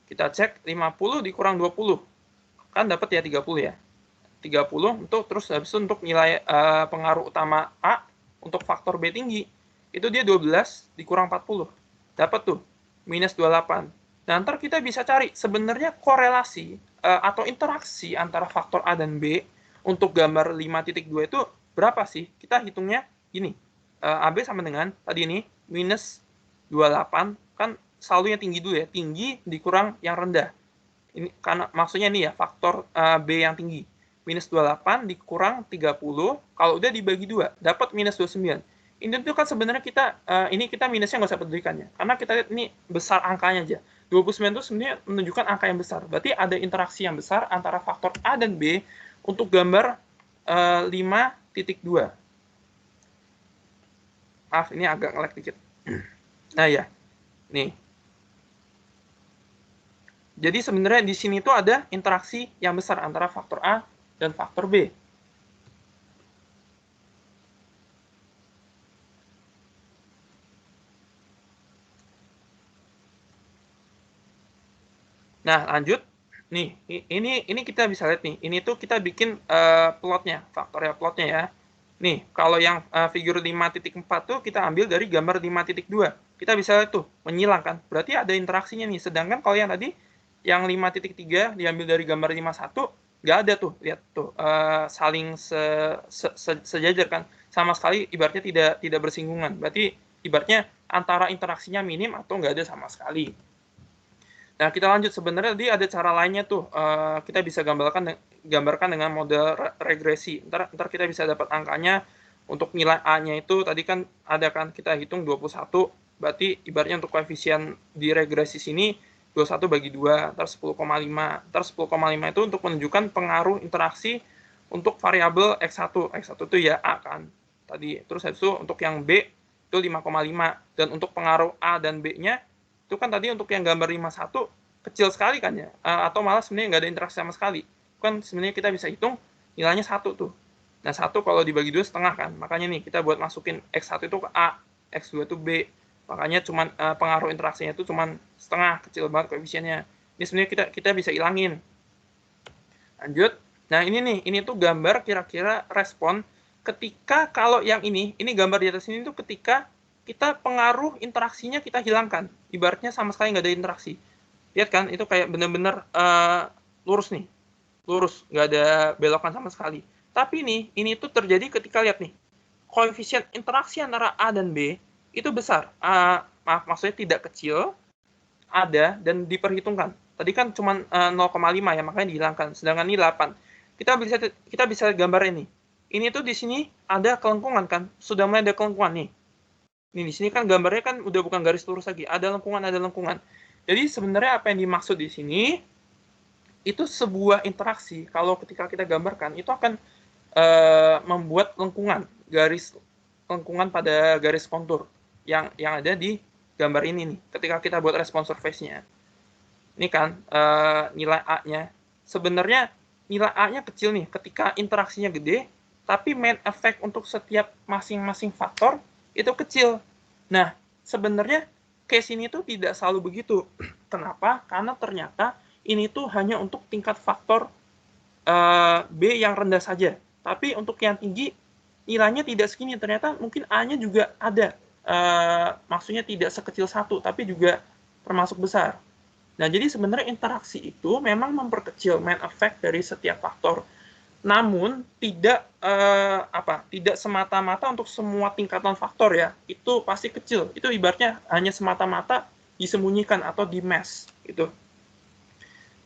Speaker 4: Kita cek 50 dikurang 20. Kan dapat ya 30 ya. 30 untuk terus habis itu untuk nilai pengaruh utama A untuk faktor B tinggi. Itu dia 12 dikurang 40. Dapat tuh minus 28. Nah, ntar kita bisa cari sebenarnya korelasi atau interaksi antara faktor A dan B untuk gambar 5.2 itu berapa sih? Kita hitungnya gini. AB sama dengan tadi ini minus 28, kan selalu yang tinggi dulu ya. Tinggi dikurang yang rendah. Ini karena maksudnya ini ya faktor B yang tinggi. Minus 28 dikurang 30, kalau udah dibagi 2, dapat minus 29. Ini tuh kan sebenarnya kita, ini kita minusnya nggak usah pedulikan ya. Karena kita lihat ini besar angkanya aja. 29 itu sebenarnya menunjukkan angka yang besar. Berarti ada interaksi yang besar antara faktor A dan B untuk gambar 5.2. Maaf, ini agak nge-lag dikit. Nah ya, nih. Jadi sebenarnya di sini tuh ada interaksi yang besar antara faktor A dan faktor B. Nah, lanjut. Nih, ini kita bisa lihat nih. Ini tuh kita bikin plotnya, faktorial plotnya ya. Nih, kalau yang figur 5.4 tuh kita ambil dari gambar 5.2. Kita bisa lihat tuh, menyilang kan. Berarti ada interaksinya nih. Sedangkan kalau yang tadi, yang 5.3 diambil dari gambar 51, nggak ada tuh. Lihat tuh, saling sejajar kan. Sama sekali ibaratnya tidak bersinggungan. Berarti ibaratnya antara interaksinya minim atau nggak ada sama sekali. Nah, kita lanjut. Sebenarnya tadi ada cara lainnya tuh. Kita bisa gambarkan dengan model regresi. Ntar kita bisa dapat angkanya untuk nilai A-nya itu. Tadi kan ada kan kita hitung 21. Berarti ibaratnya untuk koefisien di regresi sini 21 bagi 2, ntar 10,5. Ntar 10,5 itu untuk menunjukkan pengaruh interaksi untuk variabel X1. X1 itu ya A kan. Tadi. Terus habis itu untuk yang B itu 5,5. Dan untuk pengaruh A dan B-nya, itu kan tadi untuk yang gambar 51, kecil sekali kan ya, atau malah sebenarnya nggak ada interaksi sama sekali. Kan sebenarnya kita bisa hitung nilainya 1 tuh. Nah, 1 kalau dibagi 2 setengah kan. Makanya nih kita buat masukin X1 itu ke A, X2 itu B. Makanya cuman pengaruh interaksinya itu cuman setengah, kecil banget koefisiennya. Ini sebenarnya kita bisa ilangin. Lanjut. Nah, ini tuh gambar kira-kira respon ketika kalau yang ini gambar di atas ini tuh ketika kita pengaruh interaksinya kita hilangkan. Ibaratnya sama sekali nggak ada interaksi. Lihat kan, itu kayak bener-bener lurus nih. Lurus, nggak ada belokan sama sekali. Tapi ini tuh terjadi ketika lihat nih, koefisien interaksi antara A dan B itu besar. Maksudnya tidak kecil, ada dan diperhitungkan. Tadi kan cuma 0,5 ya, makanya dihilangkan. Sedangkan ini 8. Kita bisa gambar ini. Ini tuh di sini ada kelengkungan kan, sudah mulai ada kelengkungan nih. Ini di sini kan gambarnya kan udah bukan garis lurus lagi, ada lengkungan. Jadi sebenarnya apa yang dimaksud di sini itu sebuah interaksi. Kalau ketika kita gambarkan itu akan membuat garis lengkungan pada garis kontur yang ada di gambar ini nih. Ketika kita buat respons surface-nya, ini kan nilai A-nya. Sebenarnya nilai A-nya kecil nih ketika interaksinya gede, tapi main effect untuk setiap masing-masing faktor itu kecil. Nah, sebenarnya case ini tuh tidak selalu begitu. Kenapa? Karena ternyata ini tuh hanya untuk tingkat faktor B yang rendah saja. Tapi untuk yang tinggi, nilainya tidak segini. Ternyata mungkin A-nya juga ada. Maksudnya tidak sekecil 1, tapi juga termasuk besar. Nah, jadi sebenarnya interaksi itu memang memperkecil main effect dari setiap faktor. Namun tidak semata-mata untuk semua tingkatan faktor ya. Itu pasti kecil. Itu ibaratnya hanya semata-mata disembunyikan atau di-mask gitu.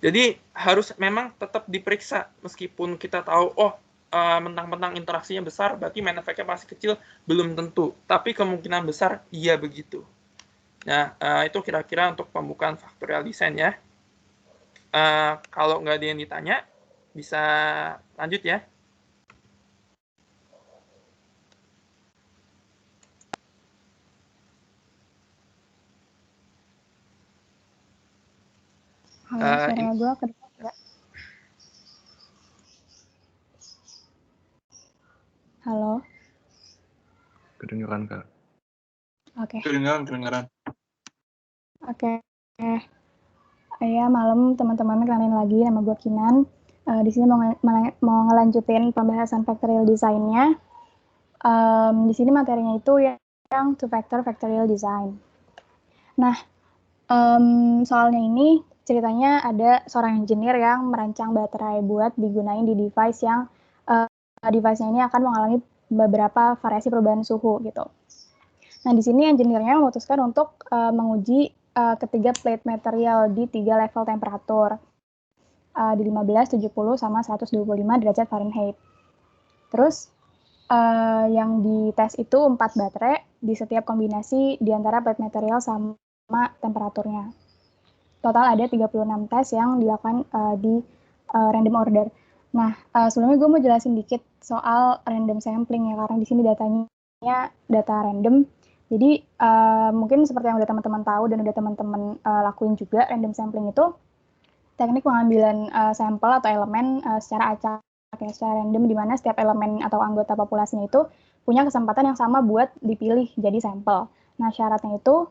Speaker 4: Jadi harus memang tetap diperiksa meskipun kita tahu mentang-mentang interaksinya besar berarti main effect-nya pasti kecil, belum tentu. Tapi kemungkinan besar iya begitu. Nah, itu kira-kira untuk pembukaan faktorial design ya. Kalau nggak ada yang ditanya, bisa lanjut ya.
Speaker 6: Halo, suara gue kedengeran nggak? Halo,
Speaker 5: Kedengeran, Kak.
Speaker 6: oke.
Speaker 1: Kedengaran.
Speaker 6: Oke. Ya, malam teman-teman, kenalin lagi, nama gue Kinan. Di sini mau ngelanjutin pembahasan factorial design-nya. Di sini materinya itu yang two-factor factorial design. Nah, soalnya ini ceritanya ada seorang engineer yang merancang baterai buat digunain di device yang device-nya ini akan mengalami beberapa variasi perubahan suhu gitu. Nah, di sini engineer-nya memutuskan untuk menguji ketiga plate material di 3 level temperatur, di 15, 70, sama 125 derajat Fahrenheit. Terus, yang dites itu 4 baterai di setiap kombinasi di antara plate material sama temperaturnya. Total ada 36 tes yang dilakukan di random order. Nah, sebelumnya gue mau jelasin dikit soal random sampling ya, karena di sini datanya data random. Jadi mungkin seperti yang udah teman-teman tahu dan udah teman-teman lakuin juga, random sampling itu teknik pengambilan sampel atau elemen secara acak ya, secara random, di mana setiap elemen atau anggota populasinya itu punya kesempatan yang sama buat dipilih jadi sampel. Nah, syaratnya itu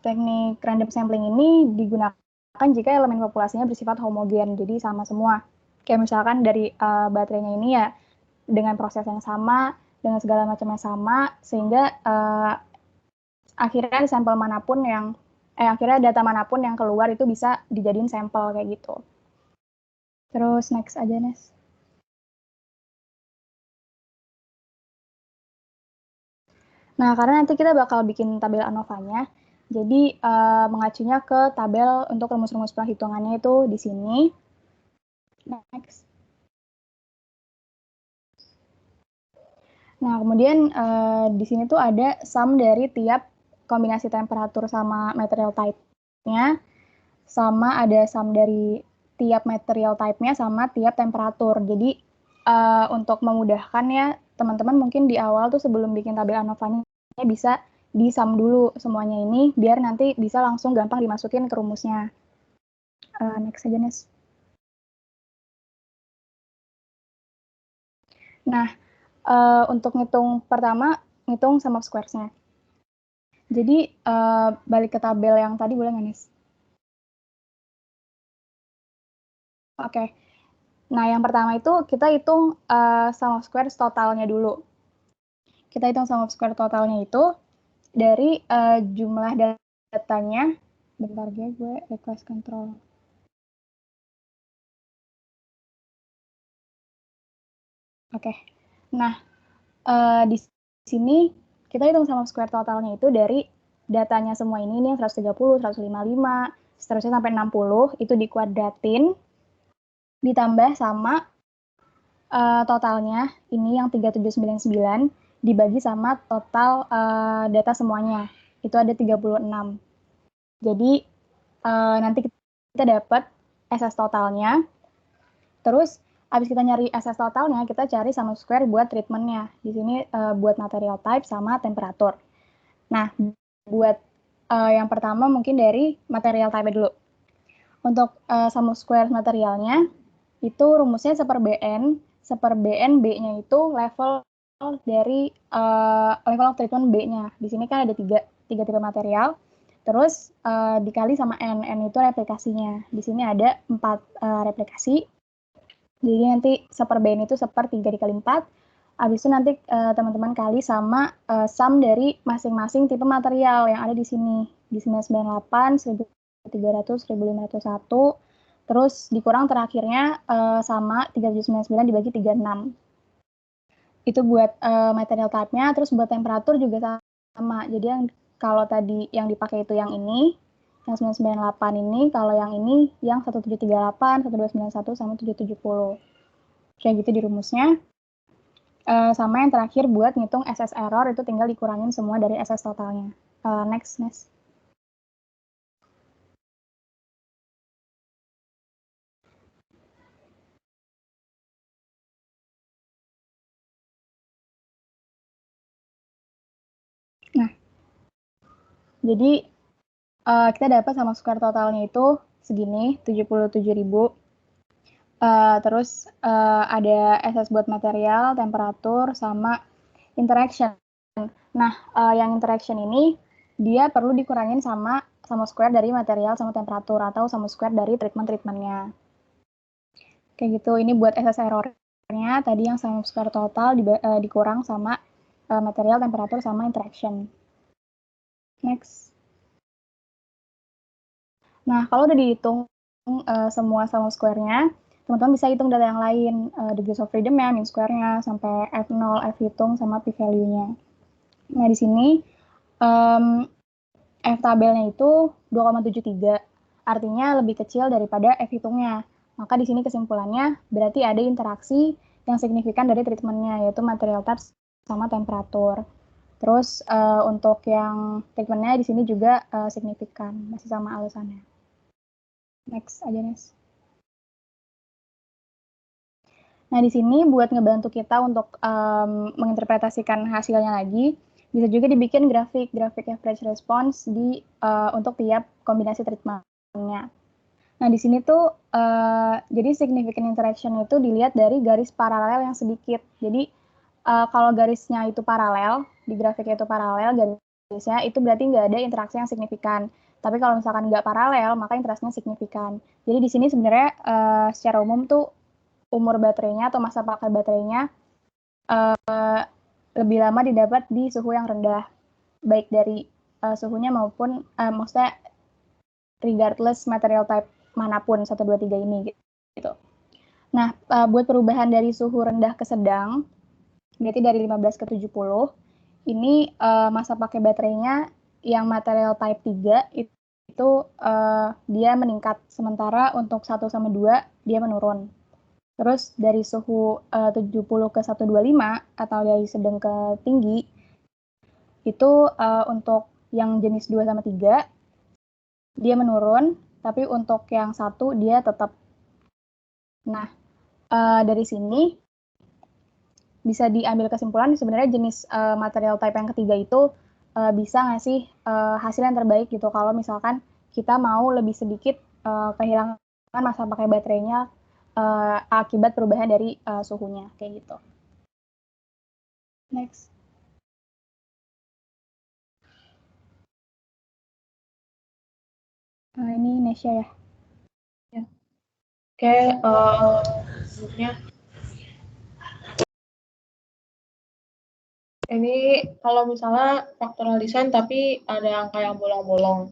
Speaker 6: teknik random sampling ini digunakan jika elemen populasinya bersifat homogen, jadi sama semua. Kayak misalkan dari baterainya ini ya dengan proses yang sama, dengan segala macamnya sama, sehingga akhirnya sampel manapun yang akhirnya data manapun yang keluar itu bisa dijadiin sampel kayak gitu. Terus next aja, Nes. Nah, karena nanti kita bakal bikin tabel ANOVA-nya, jadi mengacunya ke tabel untuk rumus-rumus perhitungannya itu di sini. Next. Nah, kemudian di sini tuh ada sum dari tiap kombinasi temperatur sama material type-nya, sama ada sum dari tiap material type-nya sama tiap temperatur. Jadi untuk memudahkan ya, teman-teman mungkin di awal tuh sebelum bikin tabel ANOVA-nya bisa di-sum dulu semuanya ini, biar nanti bisa langsung gampang dimasukin ke rumusnya. Next aja, Nes. Nah, untuk ngitung pertama, ngitung sum of squares-nya. Jadi, balik ke tabel yang tadi boleh nggak, Nes? Oke. Nah, yang pertama itu kita hitung sum of squares totalnya dulu. Kita hitung sum of square totalnya itu dari jumlah datanya. Bentar ya, gue request control. Oke. Nah, di sini kita hitung sum of square totalnya itu dari datanya semua ini yang 130, 155, seterusnya sampai 60, itu dikuadratin, ditambah sama totalnya, ini yang 3799, dibagi sama total data semuanya, itu ada 36. Jadi, nanti kita dapat SS totalnya, terus habis kita nyari SS totalnya, kita cari sum of square buat treatmentnya. Di sini buat material type sama temperatur. Nah, buat yang pertama mungkin dari material type dulu. Untuk sum of square materialnya, itu rumusnya seper BN B-nya itu level dari level of treatment B-nya. Di sini kan ada tiga tipe material, terus dikali sama N itu replikasinya. Di sini ada 4 replikasi. Jadi nanti seper BN itu seper 3 dikali 4. Habis itu nanti teman-teman kali sama sum dari masing-masing tipe material yang ada di sini. Di 998, 1300, 1501, terus dikurang terakhirnya sama 3799 dibagi 36. Itu buat material type-nya, terus buat temperatur juga sama. Jadi yang kalau tadi yang dipakai itu yang ini, yang 998 ini, kalau yang ini yang 1738, 1291 sama 770. Kayak gitu di rumusnya. Sama yang terakhir buat ngitung SS error itu tinggal dikurangin semua dari SS totalnya. Next. Nah, jadi kita dapat sum of square totalnya itu segini, 77.000. Terus ada SS buat material, temperatur, sama interaction. Nah, yang interaction ini dia perlu dikurangin sama sum of square dari material sama temperatur atau sum of square dari treatment-treatmentnya. Kayak gitu, ini buat SS error-nya, tadi yang sum of square total dikurang sama material, temperatur, sama interaction. Next. Nah, kalau udah dihitung semua sum of square-nya, teman-teman bisa hitung data yang lain, degrees of freedom-nya, mean square-nya, sampai F0, F hitung, sama p-value-nya. Nah, di sini F tabelnya itu 2,73, artinya lebih kecil daripada F hitungnya. Maka di sini kesimpulannya berarti ada interaksi yang signifikan dari treatmentnya, yaitu material type sama temperatur. Terus untuk yang treatmentnya di sini juga signifikan, masih sama alasannya. Next aja, Nes. Nah, di sini buat ngebantu kita untuk menginterpretasikan hasilnya lagi, bisa juga dibikin grafik average response untuk tiap kombinasi treatmentnya. Nah, di sini tuh jadi significant interaction itu dilihat dari garis paralel yang sedikit. Jadi kalau garisnya itu paralel, di grafiknya itu paralel garisnya, itu berarti nggak ada interaksi yang signifikan. Tapi kalau misalkan nggak paralel, maka interaksinya signifikan. Jadi di sini sebenarnya secara umum tuh umur baterainya atau masa pakai baterainya lebih lama didapat di suhu yang rendah, baik dari suhunya maupun maksudnya regardless material type manapun 1, 2, 3 ini gitu. Nah, buat perubahan dari suhu rendah ke sedang, berarti dari 15 ke 70, ini masa pakai baterainya yang material type 3 itu dia meningkat, sementara untuk 1 sama 2 dia menurun. Terus dari suhu 70 ke 125 atau dari sedang ke tinggi, itu untuk yang jenis 2 sama 3, dia menurun, tapi untuk yang 1 dia tetap. Nah, dari sini bisa diambil kesimpulan sebenarnya jenis material type yang ketiga itu bisa nggak sih hasil yang terbaik gitu kalau misalkan kita mau lebih sedikit kehilangan masa pakai baterainya akibat perubahan dari suhunya kayak gitu. Next. Ini Nesya ya.
Speaker 2: Oke, selanjutnya. Ini kalau misalnya faktoral design tapi ada angka yang bolong-bolong.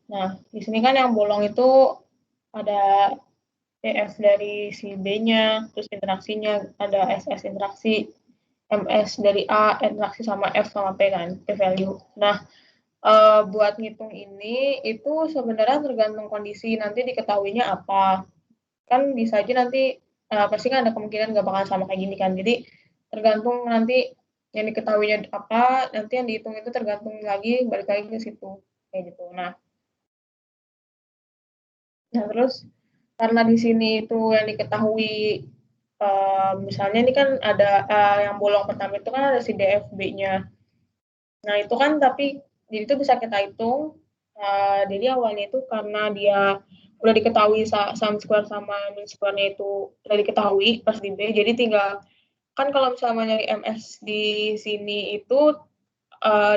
Speaker 2: Nah, di sini kan yang bolong itu ada DF dari si B-nya, terus interaksinya ada SS interaksi, MS dari A, interaksi sama F sama P kan, P value. Nah, buat ngitung ini itu sebenarnya tergantung kondisi nanti diketahuinya apa. Kan bisa aja nanti pasti kan ada kemungkinan nggak bakal sama kayak gini kan. Jadi tergantung nanti yang diketahuinya apa, nanti yang dihitung itu tergantung lagi balik lagi ke situ kayak gitu. Nah terus karena di sini itu yang diketahui misalnya ini kan ada yang bolong pertama itu kan ada si DFB-nya. Nah itu kan tapi jadi itu bisa kita hitung. Jadi awalnya itu karena dia udah diketahui sum square sama min square-nya itu udah diketahui pas di B. Jadi tinggal kan kalau misalnya nyari MS di sini itu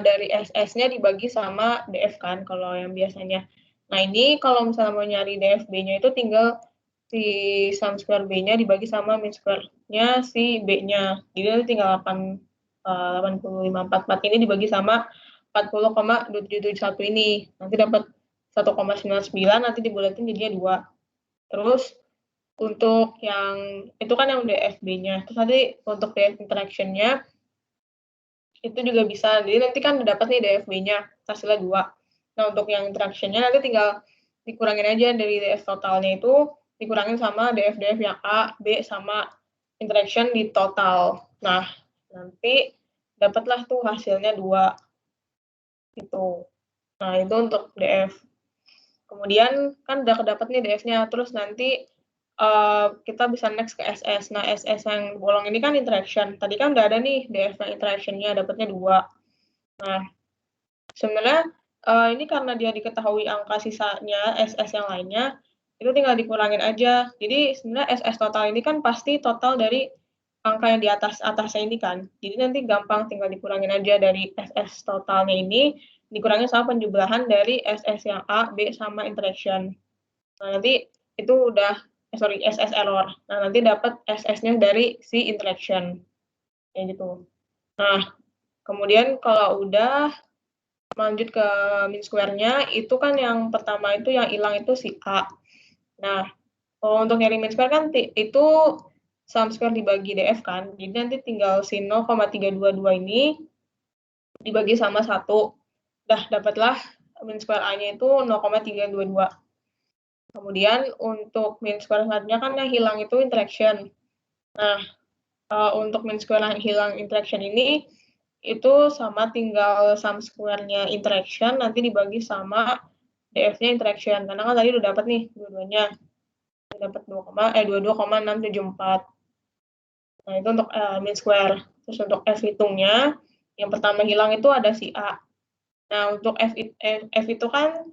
Speaker 2: dari SS-nya dibagi sama DF kan kalau yang biasanya. Nah ini kalau misalnya mau nyari DFB-nya itu tinggal si sum square B-nya dibagi sama min square-nya si B-nya. Jadi tinggal 8544 ini dibagi sama 40,2771 ini. Nanti dapat 1,99, nanti dibulatin jadinya 2. Terus untuk yang itu kan yang DFB-nya. Terus nanti untuk DF interaction-nya itu juga bisa. Jadi nanti kan dapat nih DFB-nya hasilnya 2. Nah, untuk yang interaction-nya nanti tinggal dikurangin aja dari DF totalnya itu dikurangin sama DF yang A, B sama interaction di total. Nah, nanti dapatlah tuh hasilnya 2. Gitu. Nah, itu untuk DF. Kemudian kan udah kedapat nih DF-nya, terus nanti kita bisa next ke SS. Nah, SS yang bolong ini kan interaction. Tadi kan udah ada nih DF yang interaction-nya, dapatnya 2. Nah, sebenarnya ini karena dia diketahui angka sisanya SS yang lainnya, itu tinggal dikurangin aja. Jadi sebenarnya SS total ini kan pasti total dari angka yang di atasnya ini kan. Jadi nanti gampang tinggal dikurangin aja dari SS totalnya ini, dikurangin sama penjumlahan dari SS yang A, B, sama interaction. Nah, nanti itu udah, SS error. Nah, nanti dapat SS-nya dari si interaction. Kayak gitu. Nah, kemudian kalau udah lanjut ke min square-nya, itu kan yang pertama itu yang hilang itu si A. Nah, untuk nyari min square kan itu sum square dibagi DF kan. Jadi nanti tinggal si 0,322 ini dibagi sama 1. Dah dapatlah min square A-nya itu 0,322. Kemudian untuk min square selanjutnya kan yang hilang itu interaction. Nah, untuk min square yang hilang interaction ini itu sama tinggal sum square-nya interaction nanti dibagi sama DF-nya interaction. Karena kan tadi udah dapat nih dua-duanya. Dapat 22,674. Nah, itu untuk min square. Terus untuk F hitungnya, yang pertama hilang itu ada si A. Nah, untuk F itu kan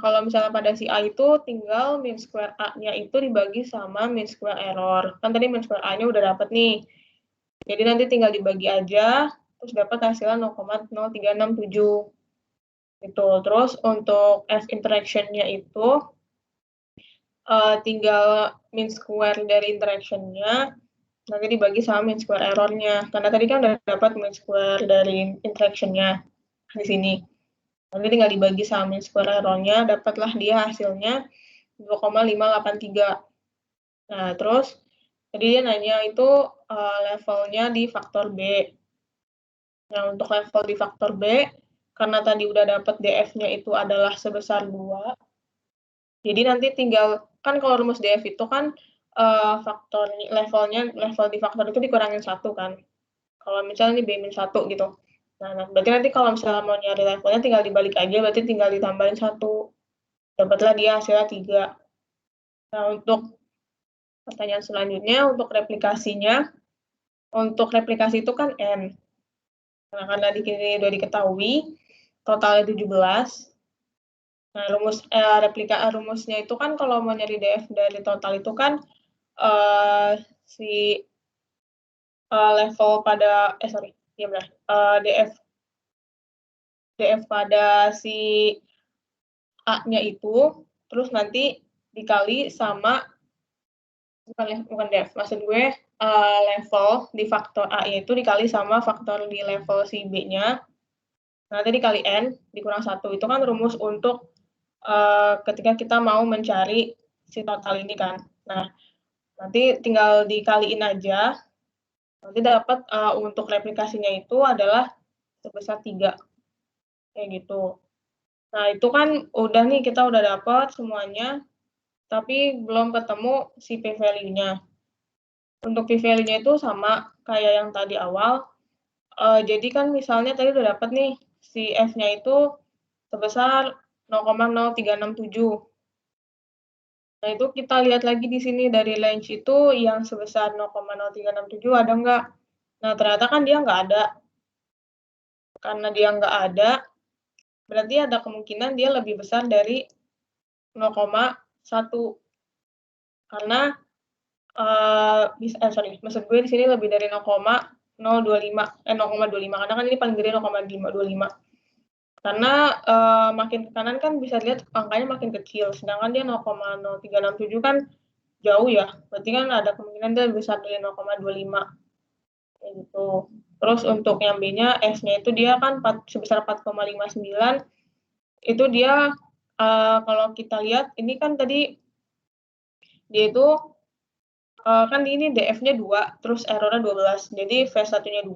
Speaker 2: kalau misalnya pada si A itu tinggal min square A-nya itu dibagi sama min square error. Kan tadi min square A-nya udah dapat nih. Jadi nanti tinggal dibagi aja, terus dapat hasilnya 0,0367. Gitu. Terus untuk F interaction-nya itu tinggal min square dari interaction-nya nanti dibagi sama min square error-nya. Karena tadi kan udah dapat min square dari interaction-nya di sini. Nanti tinggal dibagi sama min square error-nya, dapatlah dia hasilnya 2,583. Nah, terus tadi dia nanya itu levelnya di faktor B. Nah, untuk level di faktor B, karena tadi udah dapat DF-nya itu adalah sebesar 2, jadi nanti tinggal, kan kalau rumus DF itu kan faktor level di faktor itu dikurangin 1 kan. Kalau misalnya ini B-1 gitu. Nah, berarti nanti kalau misalnya mau nyari levelnya tinggal dibalik aja, berarti tinggal ditambahin 1. Dapatlah dia hasilnya 3. Nah, untuk pertanyaan selanjutnya, untuk replikasinya, untuk replikasi itu kan N. Nah, karena di sini udah diketahui totalnya 17. Nah, rumusnya itu kan kalau mau nyari DF dari total itu kan si level pada DF pada si A-nya itu, terus nanti dikali sama, bukan DF, maksud gue level di faktor A-nya itu dikali sama faktor di level si B-nya, nanti dikali N, dikurang 1, itu kan rumus untuk ketika kita mau mencari si total ini kan. Nah, nanti tinggal dikaliin aja, nanti dapat untuk replikasinya itu adalah sebesar 3. Kayak gitu. Nah, itu kan udah nih, kita udah dapat semuanya, tapi belum ketemu si p-value-nya. Untuk p-value-nya itu sama kayak yang tadi awal. Jadi kan misalnya tadi udah dapat nih, si F-nya itu sebesar 0,0367. Nah, itu kita lihat lagi di sini dari range itu yang sebesar 0,0367 ada nggak? Nah, ternyata kan dia nggak ada. Karena dia nggak ada, berarti ada kemungkinan dia lebih besar dari 0,1. Karena maksud gue di sini lebih dari 0,025 karena kan ini paling gede 0,525. Karena makin ke kanan kan bisa lihat angkanya makin kecil, sedangkan dia 0,0367 kan jauh ya, berarti kan ada kemungkinan dia lebih besar dari 0,25 kayak gitu. Terus untuk yang B-nya, S-nya itu dia kan sebesar 4,59, itu dia kalau kita lihat ini kan tadi dia itu kan ini DF-nya 2, terus error-nya 12. Jadi V1-nya 2,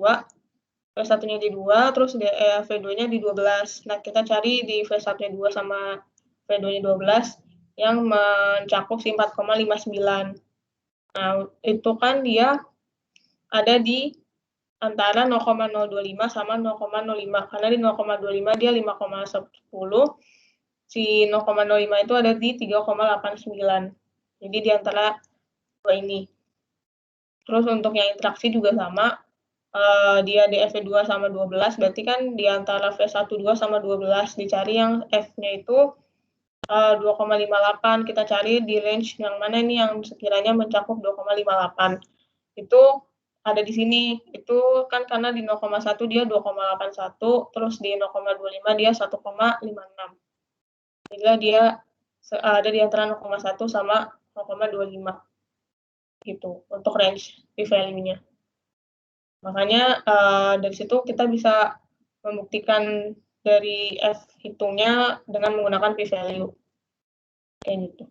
Speaker 2: V1-nya di 2, terus V2-nya di 12. Nah, kita cari di V1-nya 2 sama V2-nya 12 yang mencakup si 4,59. Nah, itu kan dia ada di antara 0,025 sama 0,05. Karena di 0,25 dia 5,10. Si 0,05 itu ada di 3,89. Jadi di antara dua ini. Terus untuk yang interaksi juga sama, dia di F2 sama 12, berarti kan di antara V12 sama 12, dicari yang F-nya itu 2,58, kita cari di range yang mana ini yang sekiranya mencakup 2,58. Itu ada di sini, itu kan karena di 0,1 dia 2,81, terus di 0,25 dia 1,56. Jadi dia ada di antara 0,1 sama 0,25. Gitu untuk range p-value-nya. Makanya dari situ kita bisa membuktikan dari F hitungnya dengan menggunakan p-value. Kayak gitu.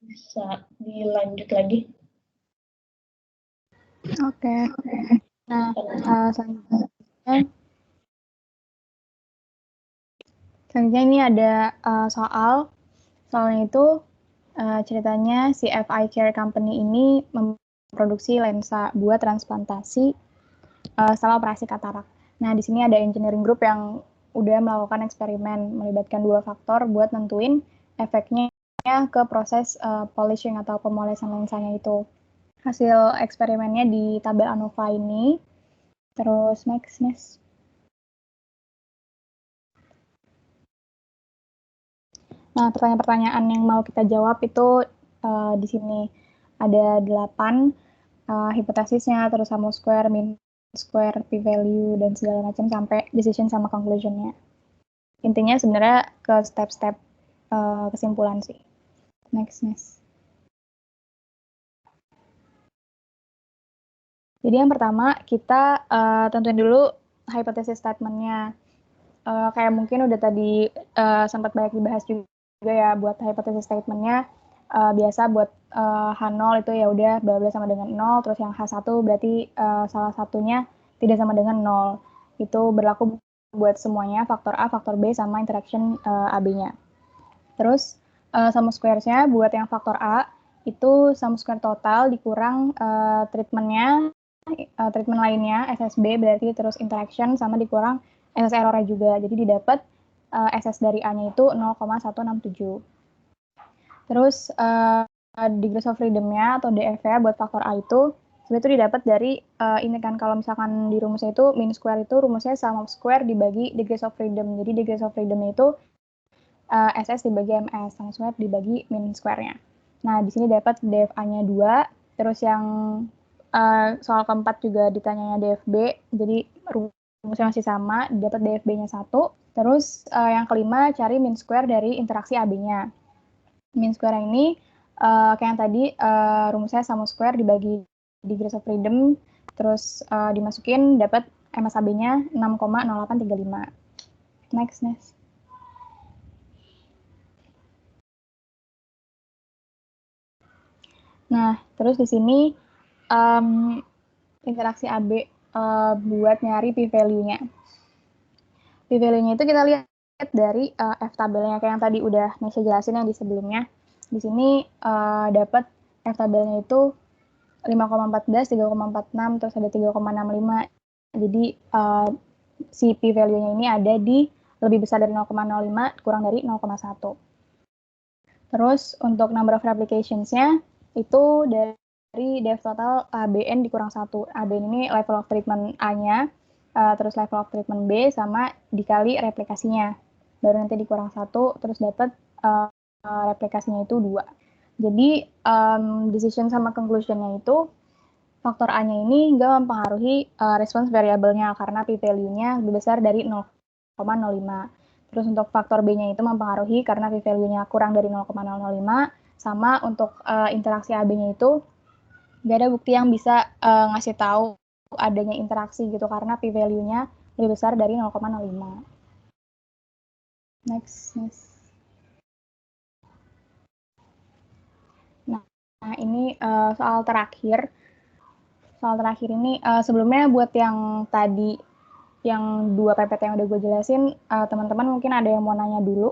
Speaker 2: Bisa dilanjut lagi.
Speaker 6: Oke. Nah, selanjutnya ini ada soalnya itu ceritanya si FI Care Company ini memproduksi lensa buat transplantasi setelah operasi katarak. Nah, di sini ada engineering group yang udah melakukan eksperimen melibatkan 2 faktor buat nentuin efeknya ke proses polishing atau pemolesan lensanya itu. Hasil eksperimennya di tabel ANOVA ini. Terus next. Nah, pertanyaan-pertanyaan yang mau kita jawab itu di sini ada 8 hipotesisnya, terus sama square, mean square, p-value, dan segala macam sampai decision sama conclusion-nya. Intinya sebenarnya ke step-step kesimpulan sih. Next. Jadi yang pertama kita tentuin dulu hypothesis statement-nya. Kayak mungkin udah tadi sempat banyak dibahas juga ya buat hypothesis statement-nya. Biasa buat H0 itu ya udah bla bla sama dengan 0, terus yang H1 berarti salah satunya tidak sama dengan 0. Itu berlaku buat semuanya, faktor A, faktor B, sama interaction AB-nya. Terus sum squares-nya buat yang faktor A itu sum square total dikurang treatment lainnya, SSB berarti terus interaction sama dikurang SS error-nya juga. Jadi didapat SS dari A-nya itu 0,167. Terus degrees of freedom-nya atau DF-nya buat faktor A itu sebenarnya itu didapat dari ini kan, kalau misalkan di rumusnya itu mean square itu rumusnya sum of square dibagi degrees of freedom. Jadi degrees of freedom itu SS dibagi MS, sum square dibagi mean square-nya. Nah, di sini dapat DFA-nya 2, terus yang soal keempat juga ditanyanya DFB, jadi rumusnya masih sama, dapat DFB-nya 1. Terus yang kelima cari mean square dari interaksi AB-nya. Mean square ini kayak yang tadi rumusnya sum of square dibagi degrees of freedom, terus dimasukin dapat MSAB-nya 6,0835. Next. Nah, terus di sini interaksi AB buat nyari p-value-nya. P-value-nya itu kita lihat dari F tabelnya kayak yang tadi udah Nesya jelasin yang di sebelumnya. Di sini dapat F tabelnya itu 5,14, 3,46, terus ada 3,65. Jadi si p-value-nya ini ada di lebih besar dari 0,05, kurang dari 0,1. Terus untuk number of replications-nya itu dari def total ABN dikurang 1. ABN ini level of treatment A-nya, terus level of treatment B, sama dikali replikasinya. Baru nanti dikurang 1, terus dapat replikasinya itu 2. Jadi decision sama conclusion-nya itu faktor A-nya ini nggak mempengaruhi response variable-nya karena p-value-nya lebih besar dari 0,05. Terus untuk faktor B-nya itu mempengaruhi karena p-value-nya kurang dari 0,005, sama untuk interaksi AB-nya itu nggak ada bukti yang bisa ngasih tahu adanya interaksi gitu karena p-value-nya lebih besar dari 0,05. Next. Nah, ini soal terakhir. Soal terakhir ini sebelumnya buat yang tadi yang 2 PPT yang udah gue jelasin, teman-teman mungkin ada yang mau nanya dulu.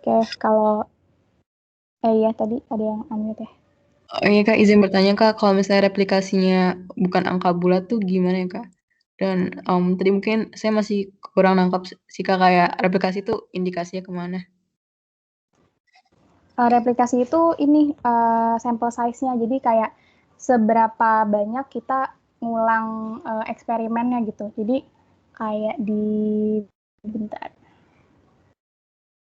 Speaker 6: Oke, kalau ya tadi ada yang unmute ya.
Speaker 7: Oh iya Kak, izin bertanya Kak, kalau misalnya replikasinya bukan angka bulat tuh gimana ya Kak? Dan tadi mungkin saya masih kurang nangkap sih Kak, kayak replikasi itu indikasinya kemana?
Speaker 6: Replikasi itu ini sampel size-nya, jadi kayak seberapa banyak kita ngulang eksperimennya gitu. Jadi kayak bentar.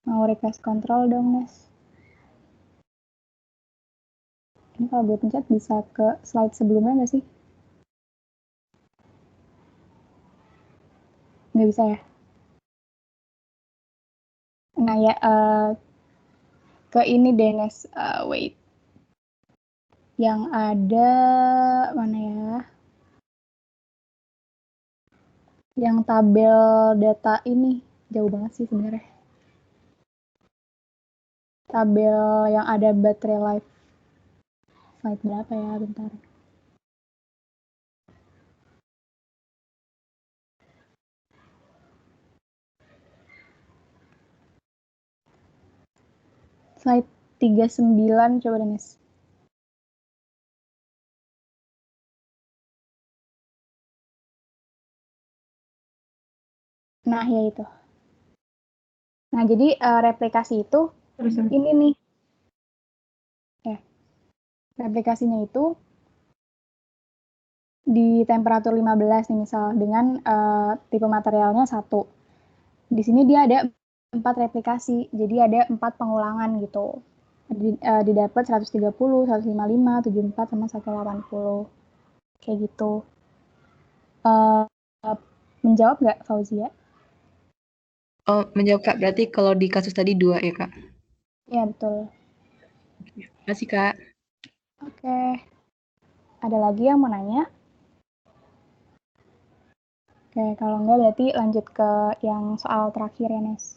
Speaker 6: Mau request control dong, Nes. Ini kalau gue pencet bisa ke slide sebelumnya nggak sih? Nggak bisa ya? Nah ya, ke ini deh, Nes. Wait. Yang ada, mana ya? Yang tabel data ini, jauh banget sih sebenarnya. Tabel yang ada baterai life. Slide berapa ya? Bentar. Slide 39 coba deh, Nes. Nah, ya itu. Nah, jadi replikasi itu ini nih. Ya. Replikasinya itu di temperatur 15 nih misal dengan tipe materialnya 1. Di sini dia ada 4 replikasi. Jadi ada 4 pengulangan gitu. Didapat 130, 155, 74 sama 180. Kayak gitu. Menjawab nggak, Fauzia?
Speaker 7: Oh, menjawab Kak, berarti kalau di kasus tadi 2 ya Kak?
Speaker 6: Iya, betul.
Speaker 7: Terima kasih Kak.
Speaker 6: Oke. Ada lagi yang mau nanya? Oke, kalau enggak berarti lanjut ke yang soal terakhir ya, Nes.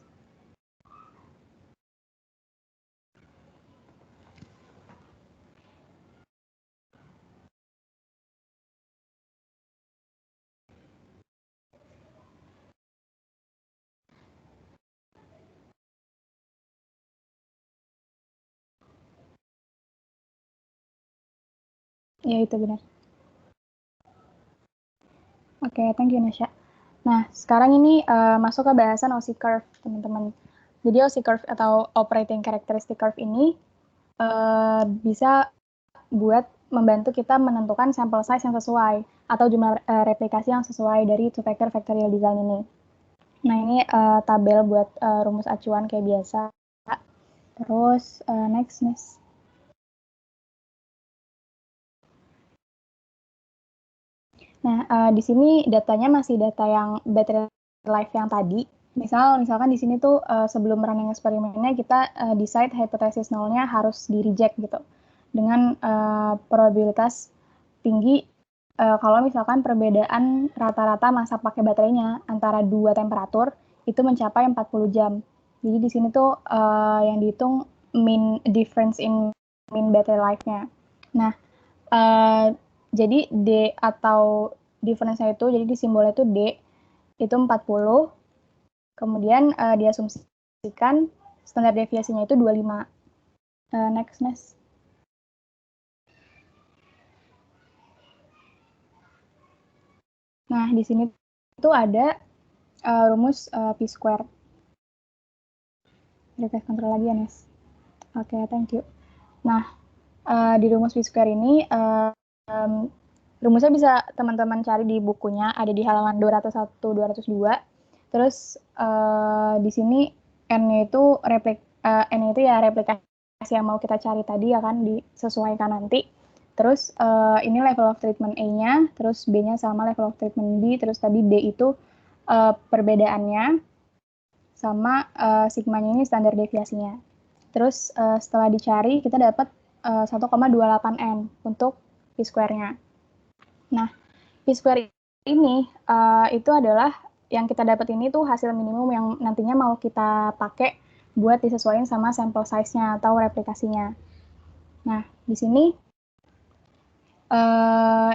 Speaker 6: Ya, itu benar. Oke, thank you, Nasya. Nah, sekarang ini masuk ke bahasan OC curve, teman-teman. Jadi OC curve atau operating characteristic curve ini bisa buat membantu kita menentukan sample size yang sesuai atau jumlah replikasi yang sesuai dari two-factor factorial design ini. Nah, ini tabel buat rumus acuan kayak biasa. Terus, next. Nah, di sini datanya masih data yang battery life yang tadi. Misalkan di sini tuh sebelum running eksperimennya kita decide hipotesis nolnya harus di reject gitu. Dengan probabilitas tinggi kalau misalkan perbedaan rata-rata masa pakai baterainya antara 2 temperatur itu mencapai 40 jam. Jadi di sini tuh yang dihitung mean difference in mean battery life-nya. Nah, jadi D atau difference-nya itu, jadi di simbolnya itu D, itu 40. Kemudian diasumsikan standar deviasinya itu 25. Next. Nah, di sini itu ada rumus P-square. Refresh control lagi ya, Nes. Oke, thank you. Nah, di rumus P-square ini, rumusnya bisa teman-teman cari di bukunya, ada di halaman 201-202. Terus di sini N-nya itu ya replikasi yang mau kita cari tadi ya kan, disesuaikan nanti. Terus ini level of treatment A-nya, terus B-nya sama level of treatment B, terus tadi D itu perbedaannya, sama sigmanya ini standar deviasinya. Terus setelah dicari, kita dapat 1,28 N untuk P-square-nya. Nah, P-square ini itu adalah yang kita dapat ini tuh hasil minimum yang nantinya mau kita pakai buat disesuaikan sama sample size-nya atau replikasinya. Nah, di sini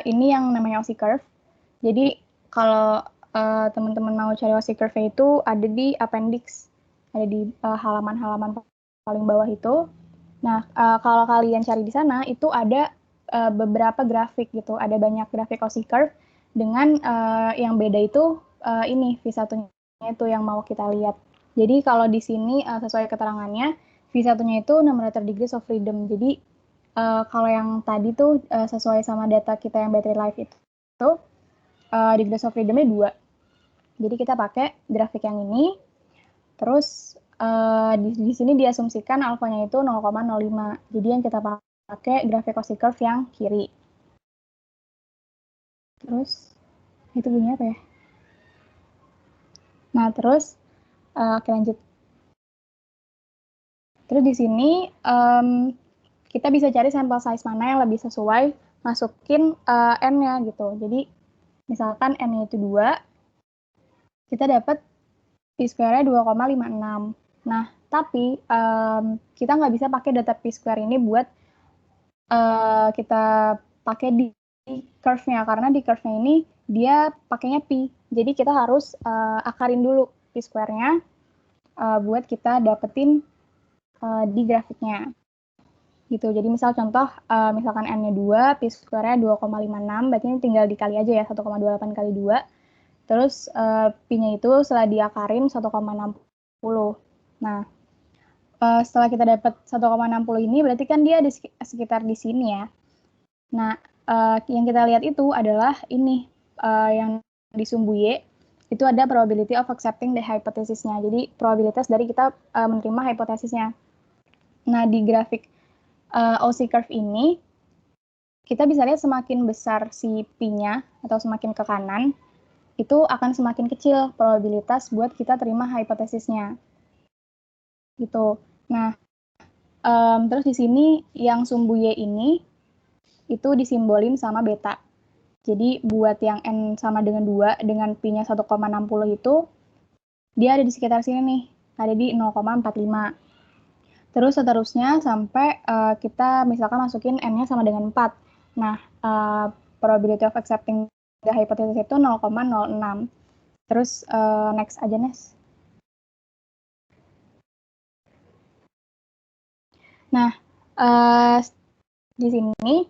Speaker 6: ini yang namanya OC curve. Jadi kalau teman-teman mau cari OC curve itu ada di appendix, ada di halaman-halaman paling bawah itu. Nah, kalau kalian cari di sana itu ada beberapa grafik gitu, ada banyak grafik OC curve dengan yang beda itu ini V1-nya itu yang mau kita lihat. Jadi kalau di sini sesuai keterangannya V1-nya itu 600 degrees of freedom. Jadi kalau yang tadi tuh sesuai sama data kita yang battery life itu degrees of freedom-nya 2. Jadi kita pakai grafik yang ini. Terus di sini diasumsikan alfanya itu 0,05. Jadi yang kita pakai grafik OC curve yang kiri. Terus itu bunyinya apa ya? Nah, terus oke lanjut. Terus di sini kita bisa cari sampel size mana yang lebih sesuai, masukin N-nya gitu. Jadi misalkan N-nya itu 2, kita dapat P-square-nya 2,56. Nah, tapi kita nggak bisa pakai data P-square ini buat kita pakai di curve-nya, karena di curve-nya ini dia pakainya P. Jadi kita harus akarin dulu P-square-nya buat kita dapetin di grafiknya. Gitu. Jadi misal contoh, misalkan N-nya 2, P-square-nya 2,56, berarti ini tinggal dikali aja ya, 1,28 kali 2. Terus P-nya itu setelah diakarin 1,60. Nah, setelah kita dapat 1,60 ini, berarti kan dia di sekitar di sini ya. Nah, yang kita lihat itu adalah ini, yang di sumbu Y, itu ada probability of accepting the hypothesis-nya. Jadi, probabilitas dari kita menerima hipotesisnya. Nah, di grafik OC curve ini, kita bisa lihat semakin besar si P-nya, atau semakin ke kanan, itu akan semakin kecil probabilitas buat kita terima hipotesisnya. Gitu. Nah, terus di sini yang sumbu Y ini, itu disimbolin sama beta. Jadi buat yang N sama dengan 2, dengan P-nya 1,60 itu, dia ada di sekitar sini nih, ada di 0,45. Terus seterusnya sampai kita misalkan masukin N-nya sama dengan 4. Nah, probability of accepting the hypothesis itu 0,06. Terus next aja, Nes. Nah, di sini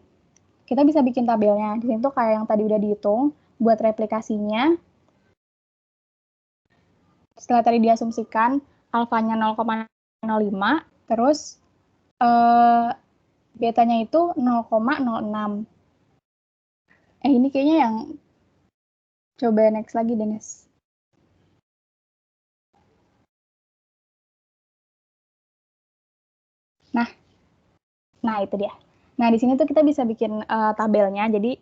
Speaker 6: kita bisa bikin tabelnya. Di sini tuh kayak yang tadi udah dihitung, buat replikasinya, setelah tadi diasumsikan alfanya 0,05, terus betanya itu 0,06. Ini kayaknya yang coba next lagi, Dennis. Nah, itu dia. Nah, di sini tuh kita bisa bikin tabelnya. Jadi,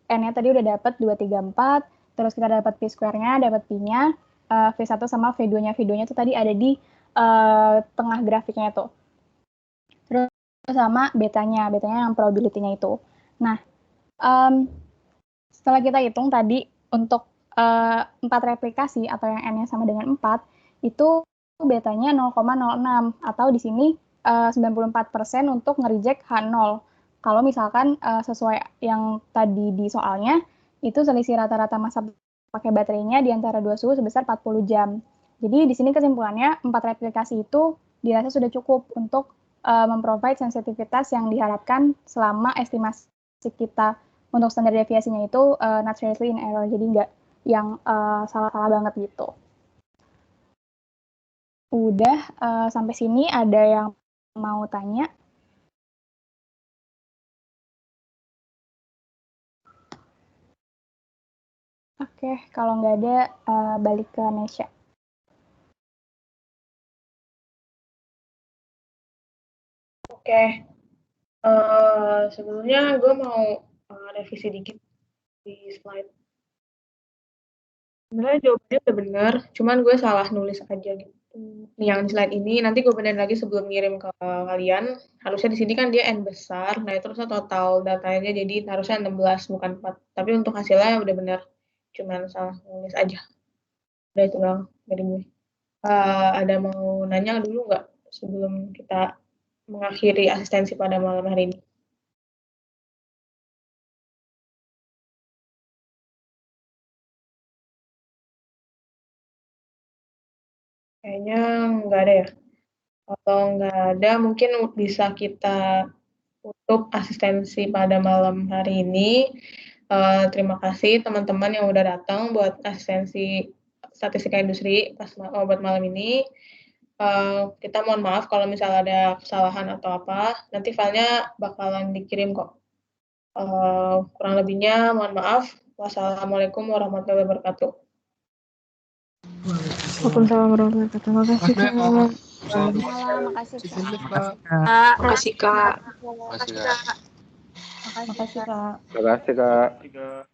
Speaker 6: N-nya tadi udah dapat 2, 3, 4. Terus kita dapat P-square-nya, dapat P-nya, V1 sama V2-nya. V2-nya tuh tadi ada di tengah grafiknya tuh. Terus sama betanya yang probability-nya itu. Nah, setelah kita hitung tadi untuk 4 replikasi atau yang N-nya sama dengan 4, itu betanya 0,06 atau di sini 94% untuk nge-reject H0. Kalau misalkan sesuai yang tadi di soalnya, itu selisih rata-rata masa pakai baterainya di antara dua suhu sebesar 40 jam. Jadi di sini kesimpulannya 4 replikasi itu dirasa sudah cukup untuk memprovide sensitivitas yang diharapkan selama estimasi kita untuk standar deviasinya itu not seriously in error, jadi nggak yang salah-salah banget gitu. Udah, sampai sini ada yang mau tanya? Oke, kalau nggak ada, balik ke Nesya.
Speaker 2: Oke. Sebelumnya gue mau revisi dikit di slide. Sebenarnya jawabannya udah benar, cuman gue salah nulis aja gitu. Yang di slide ini nanti gue benerin lagi sebelum ngirim ke kalian. Harusnya di sini kan dia N besar, nah itu terusnya total datanya jadi harusnya 16 bukan 4. Tapi untuk hasilnya udah benar, cuman salah nulis aja. Udah itu doang dari gue. Ada mau nanya dulu nggak sebelum kita mengakhiri asistensi pada malam hari ini? Kayaknya nggak ada ya. Kalau nggak ada, mungkin bisa kita tutup asistensi pada malam hari ini. Terima kasih teman-teman yang udah datang buat asistensi statistika industri buat malam ini. Kita mohon maaf kalau misalnya ada kesalahan atau apa. Nanti filenya bakalan dikirim kok. Kurang lebihnya mohon maaf. Wassalamualaikum warahmatullahi wabarakatuh.
Speaker 3: Waalaikumsalam
Speaker 2: warahmatullahi wabarakatuh. Makasih
Speaker 3: Kak.
Speaker 6: Makasih,
Speaker 2: Makasih Kak.
Speaker 6: Makasih, Kak.
Speaker 2: Makasih Kak.
Speaker 1: Terima kasih, Kak.